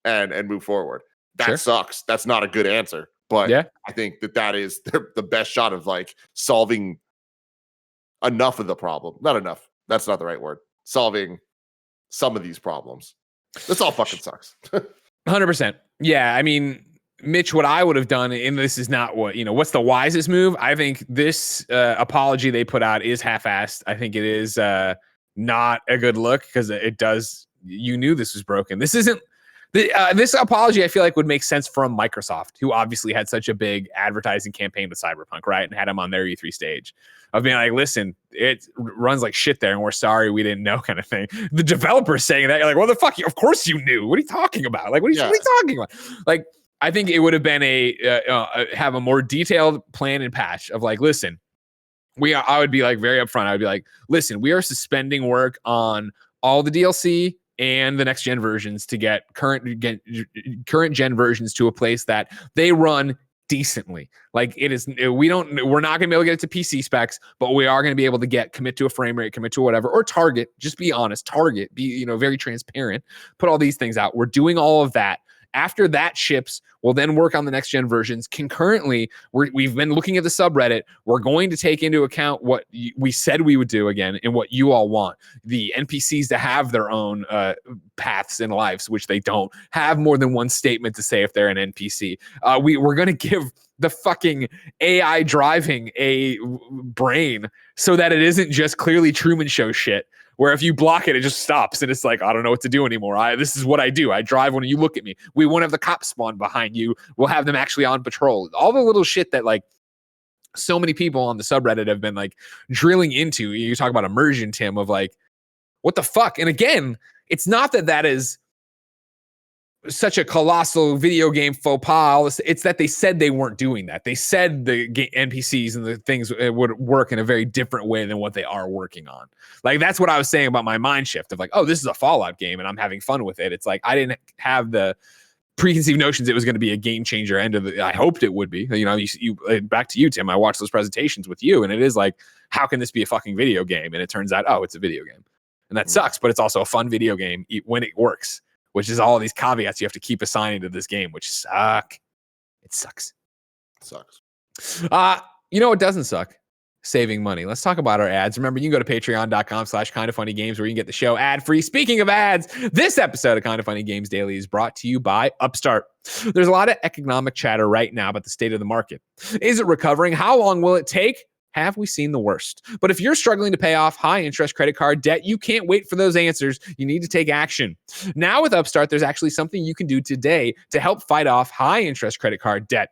Speaker 2: and move forward. That sucks. That's not a good answer, but I think that is the best shot of like solving enough of the problem. Not enough. That's not the right word. Solving some of these problems. This all fucking sucks.
Speaker 1: 100%. Yeah, I mean, Mitch, what I would have done, and this is not what's the wisest move? I think this apology they put out is half-assed. I think it is not a good look because it does. You knew this was broken. This isn't. This apology, I feel like, would make sense from Microsoft, who obviously had such a big advertising campaign with Cyberpunk, right? And had them on their E3 stage of being like, listen, it runs like shit there, and we're sorry we didn't know, kind of thing. The developers saying that, you're like, well, the fuck, of course you knew. What are you talking about? Like, what are you talking about? Like, I think it would have been have a more detailed plan and patch of like, listen, I would be like very upfront. I would be like, listen, we are suspending work on all the DLC and the next gen versions to get current gen versions to a place that they run decently. Like we're not going to be able to get it to PC specs, but we are going to be able to commit to a frame rate, commit to whatever, or target, just be honest, target, be, very transparent, put all these things out. We're doing all of that. After that ships, we'll then work on the next gen versions. Concurrently, we've been looking at the subreddit. We're going to take into account what we said we would do again and what you all want. The NPCs to have their own paths in lives, which they don't. Have more than one statement to say if they're an NPC. We're going to give the fucking AI driving a brain so that it isn't just clearly Truman Show shit. Where if you block it, it just stops and it's like, I don't know what to do anymore. This is what I do. I drive when you look at me. We won't have the cops spawn behind you. We'll have them actually on patrol. All the little shit that like so many people on the subreddit have been like drilling into. You talk about immersion, Tim, of like, what the fuck? And again, it's not that is such a colossal video game faux pas. It's that they said they weren't doing that. They said the NPCs and the things would work in a very different way than what they are working on. Like, that's what I was saying about my mind shift of like, oh, this is a Fallout game and I'm having fun with it. It's like, I didn't have the preconceived notions it was going to be a game changer. I hoped it would be. You know, you back to you, Tim. I watched those presentations with you, and it is like, how can this be a fucking video game? And it turns out, oh, it's a video game, and that sucks. But it's also a fun video game when it works, which is all of these caveats you have to keep assigning to this game, which suck. It sucks.
Speaker 2: It sucks.
Speaker 1: You know what doesn't suck? Saving money. Let's talk about our ads. Remember, you can go to patreon.com/kindoffunnygames where you can get the show ad-free. Speaking of ads, this episode of Kind of Funny Games Daily is brought to you by Upstart. There's a lot of economic chatter right now about the state of the market. Is it recovering? How long will it take? Have we seen the worst? But if you're struggling to pay off high-interest credit card debt, you can't wait for those answers. You need to take action. Now with Upstart, there's actually something you can do today to help fight off high-interest credit card debt.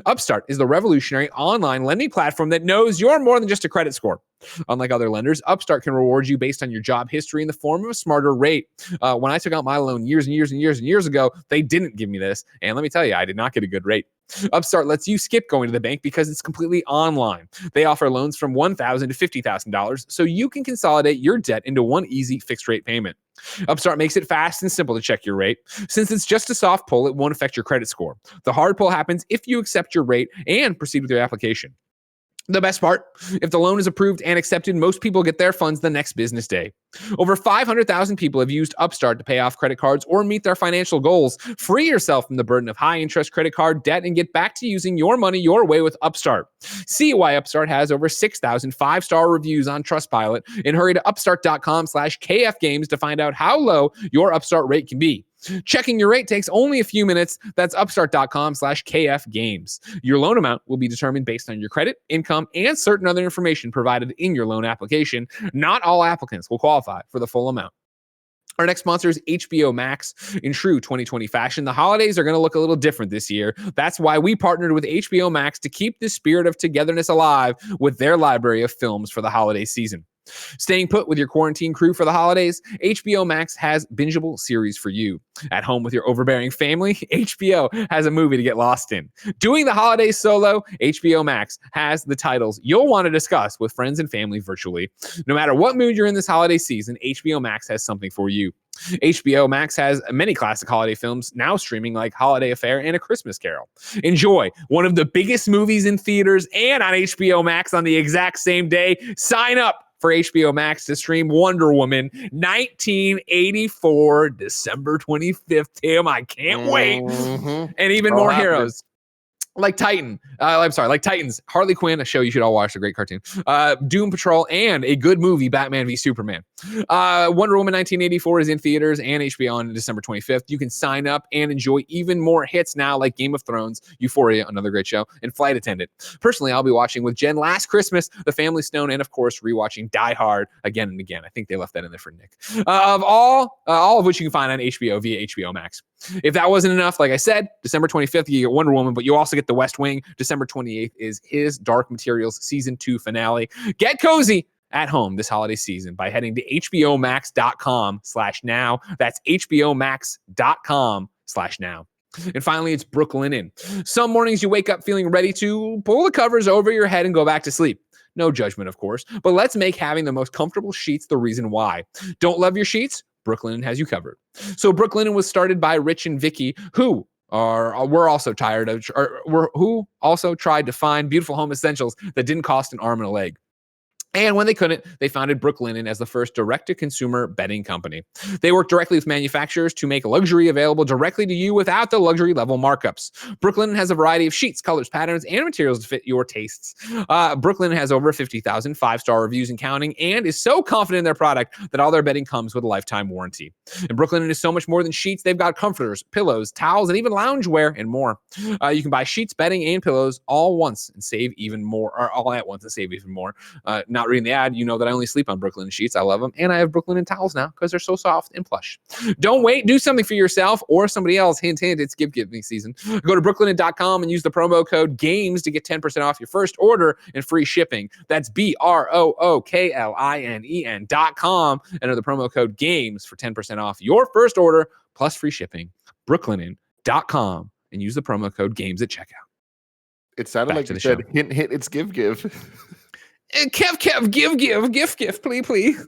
Speaker 1: Upstart is the revolutionary online lending platform that knows you're more than just a credit score. Unlike other lenders, Upstart can reward you based on your job history in the form of a smarter rate. When I took out my loan years ago, they didn't give me this. And let me tell you, I did not get a good rate. Upstart lets you skip going to the bank because it's completely online. They offer loans from $1,000 to $50,000, so you can consolidate your debt into one easy fixed rate payment. Upstart makes it fast and simple to check your rate. Since it's just a soft pull, it won't affect your credit score. The hard pull happens if you accept your rate and proceed with your application. The best part, if the loan is approved and accepted, most people get their funds the next business day. Over 500,000 people have used Upstart to pay off credit cards or meet their financial goals. Free yourself from the burden of high-interest credit card debt and get back to using your money your way with Upstart. See why Upstart has over 6,000 five-star reviews on Trustpilot and hurry to upstart.com/KFgames to find out how low your Upstart rate can be. Checking your rate takes only a few minutes. That's upstart.com/KFgames. Your loan amount will be determined based on your credit, income, and certain other information provided in your loan application. Not all applicants will qualify for the full amount. Our next sponsor is HBO Max. In true 2020 fashion, the holidays are going to look a little different this year. That's why we partnered with HBO Max to keep the spirit of togetherness alive with their library of films for the holiday season. Staying put with your quarantine crew for the holidays, HBO Max has bingeable series for you. At home with your overbearing family, HBO has a movie to get lost in. Doing the holidays solo, HBO Max has the titles you'll want to discuss with friends and family virtually. No matter what mood you're in this holiday season, HBO Max has something for you. HBO Max has many classic holiday films now streaming, like Holiday Affair and A Christmas Carol. Enjoy one of the biggest movies in theaters and on HBO Max on the exact same day. Sign up for HBO Max to stream Wonder Woman 1984, December 25th. Tim, I can't wait. And even more heroes. Like Titans, Harley Quinn, a show you should all watch, a great cartoon, Doom Patrol, and a good movie, Batman v Superman. Wonder Woman 1984 is in theaters and HBO on December 25th. You can sign up and enjoy even more hits now, like Game of Thrones, Euphoria, another great show, and Flight Attendant. Personally, I'll be watching with Jen Last Christmas, The Family Stone, and of course, rewatching Die Hard again and again. I think they left that in there for Nick. Of all of which you can find on HBO via HBO Max. If that wasn't enough, like I said, December 25th, you get Wonder Woman, but you also get The West Wing. December 28th is his Dark Materials Season 2 finale. Get cozy at home this holiday season by heading to hbomax.com/now. That's hbomax.com/now. And finally, it's Brooklinen. Some mornings you wake up feeling ready to pull the covers over your head and go back to sleep. No judgment, of course, but let's make having the most comfortable sheets the reason why. Don't love your sheets? Brooklinen has you covered. So Brooklinen was started by Rich and Vicky, who also tried to find beautiful home essentials that didn't cost an arm and a leg. And when they couldn't, they founded Brooklinen as the first direct-to-consumer bedding company. They work directly with manufacturers to make luxury available directly to you without the luxury-level markups. Brooklinen has a variety of sheets, colors, patterns, and materials to fit your tastes. Brooklinen has over 50,000 five-star reviews and counting, and is so confident in their product that all their bedding comes with a lifetime warranty. And Brooklinen is so much more than sheets. They've got comforters, pillows, towels, and even loungewear and more. You can buy sheets, bedding, and pillows all at once and save even more. Not reading the ad, you know that I only sleep on Brooklinen sheets. I love them. And I have Brooklinen towels now because they're so soft and plush. Don't wait. Do something for yourself or somebody else. Hint, hint, it's gift giving season. Go to brooklinen.com and use the promo code GAMES to get 10% off your first order and free shipping. That's BROOKLINEN.com. Enter the promo code GAMES for 10% off your first order plus free shipping. Brooklinen.com and use the promo code GAMES at checkout.
Speaker 2: It sounded like you said, hint, hint, it's give.
Speaker 1: Kev, give, please.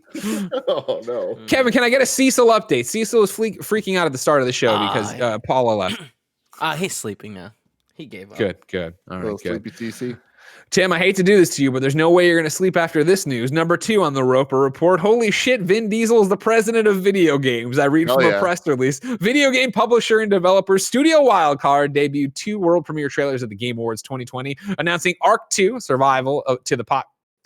Speaker 2: Oh, no.
Speaker 1: Kevin, can I get a Cecil update? Cecil was freaking out at the start of the show because Paula left.
Speaker 3: He's sleeping now. He gave up.
Speaker 1: Good. All right, good.
Speaker 2: Sleepy TC.
Speaker 1: Tim, I hate to do this to you, but there's no way you're going to sleep after this news. Number 2 on the Roper Report. Holy shit, Vin Diesel is the president of video games. I read from a press release. Video game publisher and developer Studio Wildcard debuted 2 world premiere trailers at the Game Awards 2020, announcing Ark 2,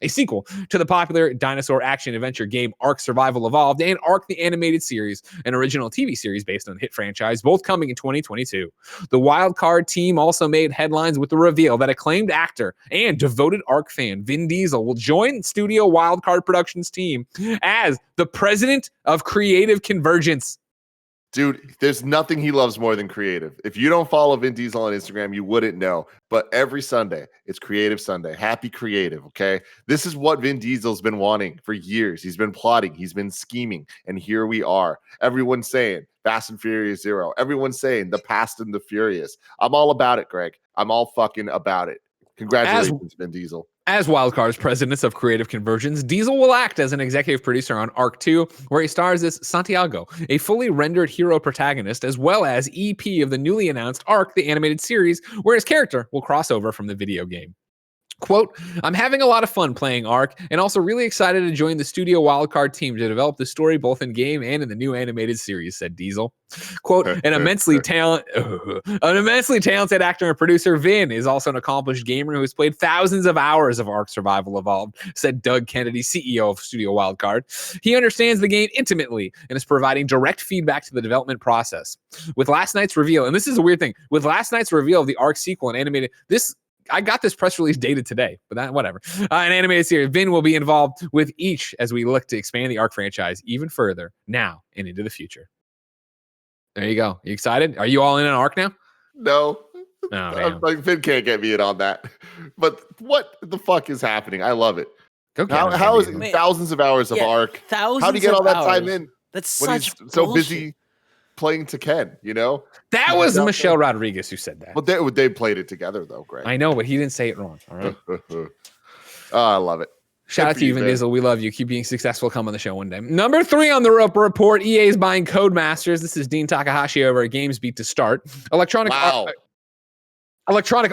Speaker 1: a sequel to the popular dinosaur action-adventure game Ark Survival Evolved, and Ark the Animated Series, an original TV series based on the hit franchise, both coming in 2022. The Wildcard team also made headlines with the reveal that acclaimed actor and devoted Ark fan Vin Diesel will join Studio Wildcard Productions team as the president of Creative Convergence.
Speaker 2: Dude, there's nothing he loves more than creative. If you don't follow Vin Diesel on Instagram, you wouldn't know. But every Sunday, it's Creative Sunday. Happy creative, okay? This is what Vin Diesel's been wanting for years. He's been plotting. He's been scheming. And here we are. Everyone's saying Fast and Furious 0. Everyone's saying The Fast and the Furious. I'm all about it, Greg. I'm all fucking about it. Congratulations, Vin Diesel.
Speaker 1: As Wildcard's president of Creative Convergence, Diesel will act as an executive producer on Ark 2, where he stars as Santiago, a fully rendered hero protagonist, as well as EP of the newly announced Ark the Animated Series, where his character will cross over from the video game. Quote, I'm having a lot of fun playing Ark and also really excited to join the Studio Wildcard team to develop the story both in game and in the new animated series, said Diesel. Quote, an immensely talented actor and producer, Vin is also an accomplished gamer who has played thousands of hours of Ark Survival Evolved, said Doug Kennedy, CEO of Studio Wildcard. He understands the game intimately and is providing direct feedback to the development process. With last night's reveal, and this is a weird thing, with last night's reveal of the Ark sequel and animated, I got this press release dated today, but that whatever. An animated series, Vin will be involved with each as we look to expand the Ark franchise even further now and into the future. There you go. You excited? Are you all in on Ark now?
Speaker 2: No.
Speaker 1: Oh,
Speaker 2: like Vin can't get me in on that. But what the fuck is happening? I love it. How is it thousands of hours of Ark? How do you get all that time in?
Speaker 3: That's
Speaker 2: when
Speaker 3: such
Speaker 2: he's so
Speaker 3: bullshit.
Speaker 2: busy playing to Ken, you know?
Speaker 1: That was Michelle Rodriguez who said that.
Speaker 2: But they played it together, though, Greg.
Speaker 1: I know, but he didn't say it wrong. All right.
Speaker 2: Oh, I love it.
Speaker 1: Shout out to you, Vin Diesel. We love you. Keep being successful. Come on the show one day. Number 3 on the Roper Report. EA is buying Codemasters. This is Dean Takahashi over at GamesBeat to start. Electronic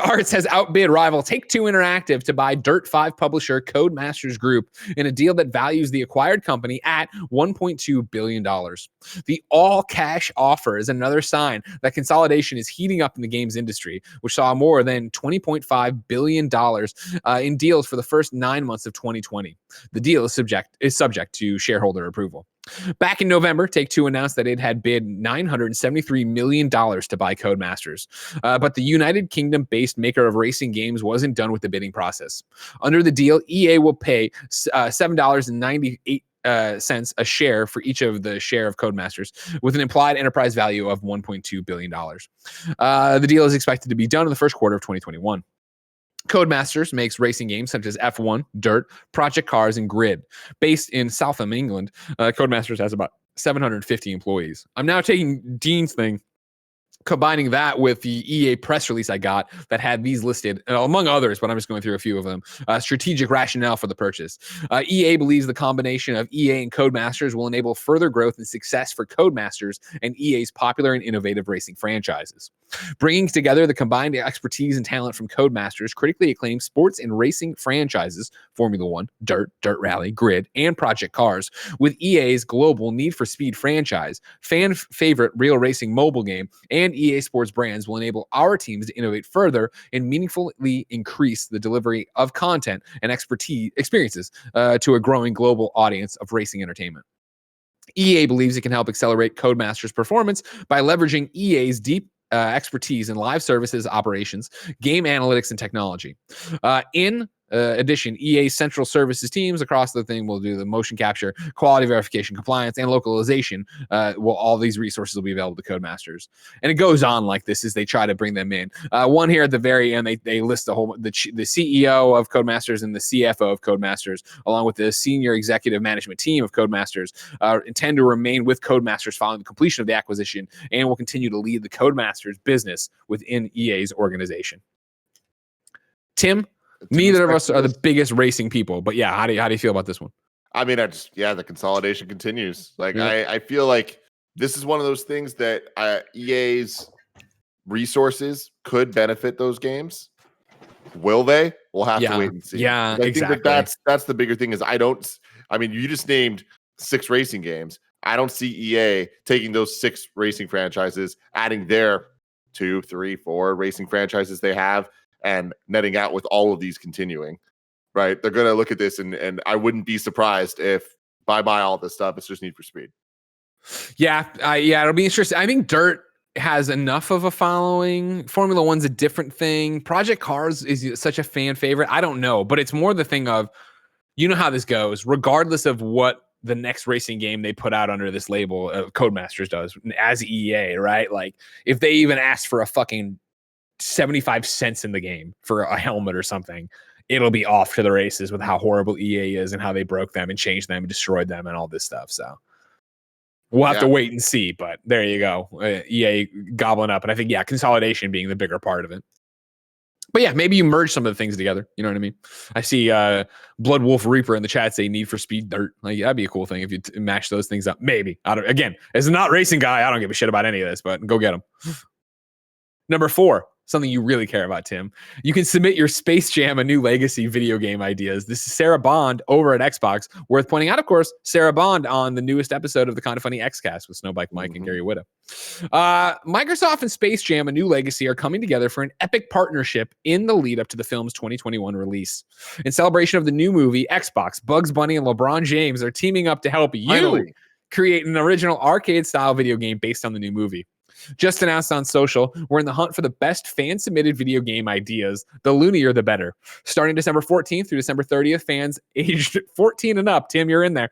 Speaker 1: Arts has outbid rival Take-Two Interactive to buy Dirt 5 publisher Codemasters Group in a deal that values the acquired company at $1.2 billion. The all-cash offer is another sign that consolidation is heating up in the games industry, which saw more than $20.5 billion in deals for the first 9 months of 2020. The deal is subject to shareholder approval. Back in November, Take-Two announced that it had bid $973 million to buy Codemasters. But the United Kingdom-based maker of racing games wasn't done with the bidding process. Under the deal, EA will pay $7.98 a share for each of the share of Codemasters, with an implied enterprise value of $1.2 billion. The deal is expected to be done in the first quarter of 2021. Codemasters makes racing games such as F1, Dirt, Project Cars, and Grid. Based in Southam, England, Codemasters has about 750 employees. I'm now taking Dean's thing, combining that with the EA press release I got that had these listed, among others, but I'm just going through a few of them. Strategic rationale for the purchase. EA believes the combination of EA and Codemasters will enable further growth and success for Codemasters and EA's popular and innovative racing franchises. Bringing together the combined expertise and talent from Codemasters' critically acclaimed sports and racing franchises, Formula One, Dirt, Dirt Rally, Grid, and Project Cars, with EA's global Need for Speed franchise, fan favorite real racing mobile game, and EA Sports brands will enable our teams to innovate further and meaningfully increase the delivery of content and experiences to a growing global audience of racing entertainment. EA believes it can help accelerate Codemasters' performance by leveraging EA's deep expertise in live services operations, game analytics, and technology. In addition, EA's central services teams across the thing will do the motion capture, quality verification, compliance, and localization. All these resources will be available to Codemasters. And it goes on like this as they try to bring them in. One here at the very end, they list the CEO of Codemasters and the CFO of Codemasters, along with the senior executive management team of Codemasters, intend to remain with Codemasters following the completion of the acquisition and will continue to lead the Codemasters business within EA's organization. Tim, neither of us are the biggest racing people, but yeah, how do you feel about this one?
Speaker 2: I mean, the consolidation continues. Like, I feel like this is one of those things that EA's resources could benefit those games. Will they? We'll have to wait and see.
Speaker 1: Yeah,
Speaker 2: I
Speaker 1: exactly.
Speaker 2: think that's the bigger thing is I mean, you just named 6 racing games. I don't see EA taking those 6 racing franchises, adding their 2, 3, 4 racing franchises they have, and netting out with all of these continuing. Right? They're gonna look at this and I wouldn't be surprised if bye all this stuff. It's just Need for Speed.
Speaker 1: Yeah, it'll be interesting. I think Dirt has enough of a following. Formula One's a different thing. Project Cars is such a fan favorite. I don't know, but it's more the thing of, you know how this goes, regardless of what the next racing game they put out under this label, Codemasters does as EA, right? Like if they even ask for a fucking 75 cents in the game for a helmet or something, it'll be off to the races with how horrible EA is and how they broke them and changed them and destroyed them and all this stuff. So we'll have to wait and see, but there you go. EA gobbling up. And I think, consolidation being the bigger part of it. But yeah, maybe you merge some of the things together. You know what I mean? I see Blood Wolf Reaper in the chat say Need for Speed Dirt. Like, that'd be a cool thing if you mash those things up. Maybe. Again, as a not racing guy, I don't give a shit about any of this, but go get them. Number 4. Something you really care about, Tim. You can submit your Space Jam: A New Legacy video game ideas. This is Sarah Bond over at Xbox. Worth pointing out, of course, Sarah Bond on the newest episode of the Kind of Funny Xcast with Snowbike Mike and Gary Whitta. Microsoft and Space Jam: A New Legacy are coming together for an epic partnership in the lead up to the film's 2021 release. In celebration of the new movie, Xbox, Bugs Bunny, and LeBron James are teaming up to help you create an original arcade-style video game based on the new movie. Just announced on social, we're in the hunt for the best fan-submitted video game ideas. The loonier, the better. Starting December 14th through December 30th, fans aged 14 and up, Tim, you're in there,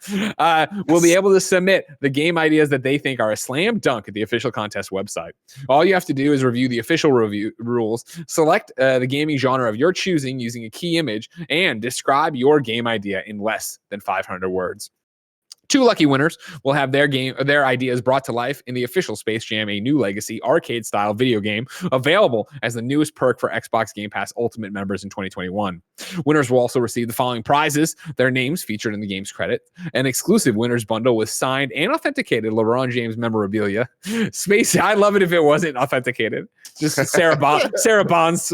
Speaker 1: will be able to submit the game ideas that they think are a slam dunk at the official contest website. All you have to do is review the official review rules, select the gaming genre of your choosing using a key image, and describe your game idea in less than 500 words. 2 lucky winners will have their ideas brought to life in the official Space Jam: A New Legacy arcade-style video game, available as the newest perk for Xbox Game Pass Ultimate members in 2021. Winners will also receive the following prizes: their names featured in the game's credit, an exclusive winners bundle with signed and authenticated LeBron James memorabilia. I'd love it if it wasn't authenticated. Just Sarah Bond's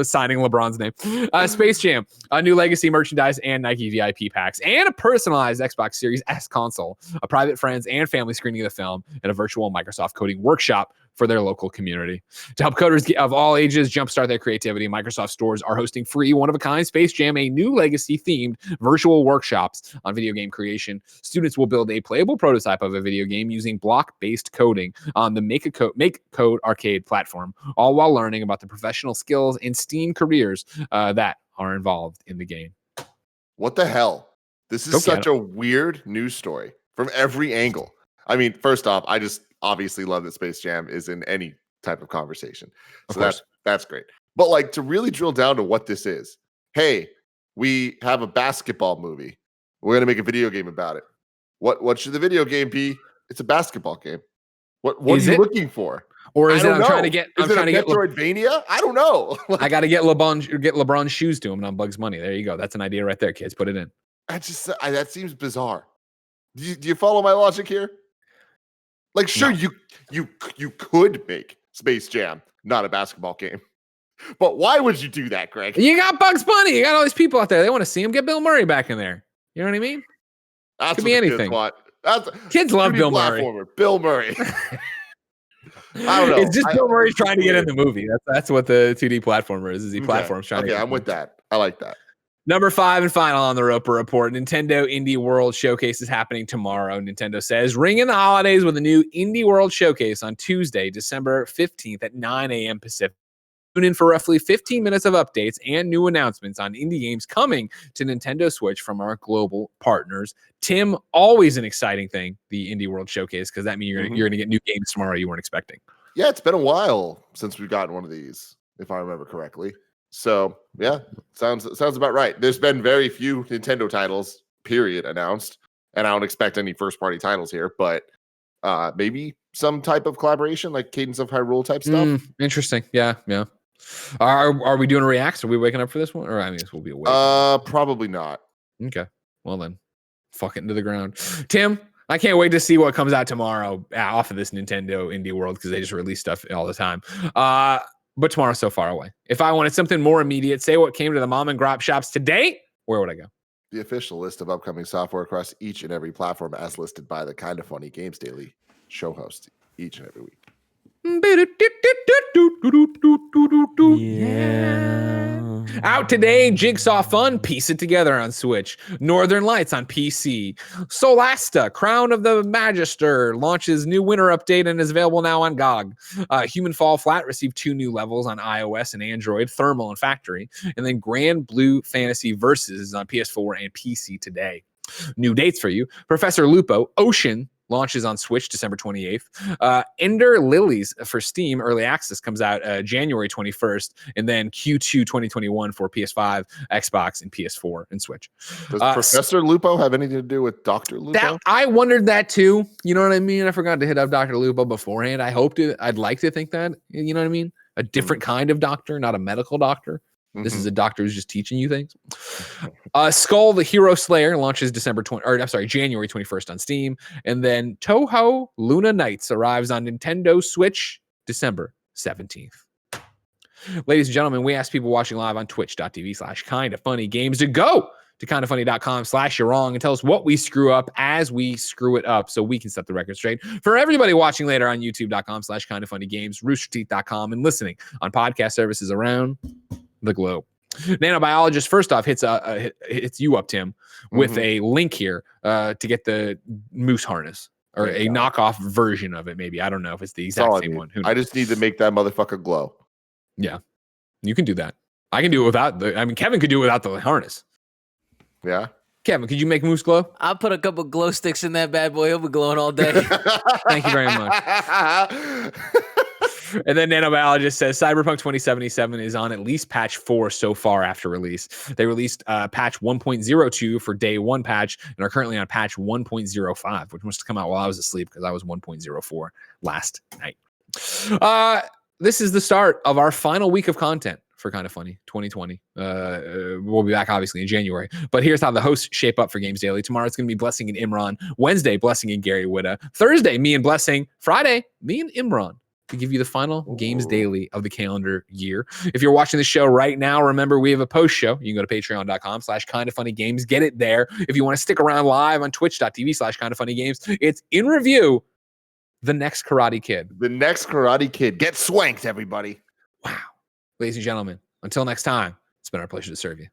Speaker 1: signing LeBron's name. Space Jam: A New Legacy merchandise and Nike VIP packs, and a personalized Xbox Series S console, a private friends and family screening of the film, and a virtual Microsoft coding workshop for their local community. To help coders of all ages jumpstart their creativity, Microsoft stores are hosting free one-of-a-kind Space Jam: A New Legacy-themed virtual workshops on video game creation. Students will build a playable prototype of a video game using block-based coding on the Make Code arcade platform, all while learning about the professional skills and STEAM careers that are involved in the game.
Speaker 2: What the hell? This is such a weird news story from every angle. I mean, first off, I just obviously love that Space Jam is in any type of conversation. So that's great. But like, to really drill down to what this is. Hey, we have a basketball movie. We're going to make a video game about it. What should the video game be? It's a basketball game. What are you looking for?
Speaker 1: Or is it I'm trying to get
Speaker 2: Metroidvania? I don't know.
Speaker 1: I got to get LeBron's shoes to him on Bugs Bunny. There you go. That's an idea right there, kids. Put it in.
Speaker 2: That seems bizarre. Do you follow my logic here? Like, sure, no. you could make Space Jam not a basketball game, but why would you do that, Greg?
Speaker 1: You got Bugs Bunny. You got all these people out there. They want to see him. Get Bill Murray back in there. You know what I mean?
Speaker 2: That's
Speaker 1: could be anything. Kids love Bill Murray.
Speaker 2: Bill Murray. I don't know.
Speaker 1: It's just Bill Murray's trying to get in the movie. That's what the 2D platformer is. He platforms trying to get in.
Speaker 2: I'm with that. I like that.
Speaker 1: Number 5 and final on the Roper Report. Nintendo Indie World Showcase is happening tomorrow. Nintendo says, ring in the holidays with a new Indie World Showcase on Tuesday, December 15th at 9 a.m. Pacific. Tune in for roughly 15 minutes of updates and new announcements on indie games coming to Nintendo Switch from our global partners. Tim, always an exciting thing, the Indie World Showcase, because that means you're going to get new games tomorrow you weren't expecting.
Speaker 2: Yeah, it's been a while since we've gotten one of these, if I remember correctly. So, yeah, sounds about right. There's been very few Nintendo titles, period, announced, and I don't expect any first-party titles here, but maybe some type of collaboration, like Cadence of Hyrule type stuff.
Speaker 1: Interesting. Yeah. Are we doing reacts? Are we waking up for this one? Or I mean, this will be awake.
Speaker 2: Probably not.
Speaker 1: Okay. Well then, fuck it into the ground. Tim, I can't wait to see what comes out tomorrow off of this Nintendo Indie World because they just release stuff all the time. But tomorrow's so far away. If I wanted something more immediate, say what came to the mom and grop shops today, where would I go?
Speaker 2: The official list of upcoming software across each and every platform as listed by the Kinda Funny Games Daily show host each and every week.
Speaker 3: Yeah.
Speaker 1: Out today, Jigsaw Fun, Piece It Together on Switch. Northern Lights on PC. Solasta, Crown of the Magister, launches new winter update and is available now on GOG. Human Fall Flat received 2 new levels on iOS and Android, Thermal and Factory. And then Grand Blue Fantasy Versus is on PS4 and PC today. New dates for you. Professor Lupo, Ocean, launches on Switch December 28th. Ender Lilies for Steam Early Access comes out January 21st, and then Q2 2021 for PS5, Xbox, and PS4 and Switch.
Speaker 2: Does Professor Lupo have anything to do with Dr. Lupo?
Speaker 1: I wondered that too. You know what I mean? I forgot to hit up Dr. Lupo beforehand. I'd like to think that. You know what I mean? A different kind of doctor, not a medical doctor. This is a doctor who's just teaching you things. Skull the Hero Slayer launches January 21st on Steam. And then Toho Luna Nights arrives on Nintendo Switch December 17th. Ladies and gentlemen, we ask people watching live on twitch.tv/kindafunnygames to go to kindafunny.com/you're wrong and tell us what we screw up as we screw it up so we can set the record straight. For everybody watching later on youtube.com/kindafunnygames, roosterteeth.com, and listening on podcast services around the globe. Nanobiologist first off hits you up, Tim, with a link here to get the moose harness or a knockoff version of it. Maybe I don't know if it's the exact same one.
Speaker 2: I just need to make that motherfucker glow.
Speaker 1: Yeah, you can do that. I can do it without Kevin could do it without the harness.
Speaker 2: Yeah,
Speaker 1: Kevin, could you make moose glow?
Speaker 3: I'll put a couple glow sticks in that bad boy. He'll be glowing all day.
Speaker 1: Thank you very much. And then Nanobiologist says Cyberpunk 2077 is on at least patch 4 so far after release. They released patch 1.02 for day 1 patch and are currently on patch 1.05, which must have come out while I was asleep because I was 1.04 last night. This is the start of our final week of content for Kinda Funny 2020. We'll be back obviously in January, but here's how the hosts shape up for Games Daily. Tomorrow it's going to be Blessing and Imran. Wednesday, Blessing and Gary Witta. Thursday, me and Blessing. Friday, me and Imran to give you the final Games Daily of the calendar year. If you're watching the show right now, remember we have a post show. You can go to patreon.com/kindafunnygames. Get it there. If you want to stick around live on twitch.tv/kindafunnygames, it's in review. The Next Karate Kid.
Speaker 2: The Next Karate Kid. Get swanked, everybody.
Speaker 1: Wow. Ladies and gentlemen, until next time, it's been our pleasure to serve you.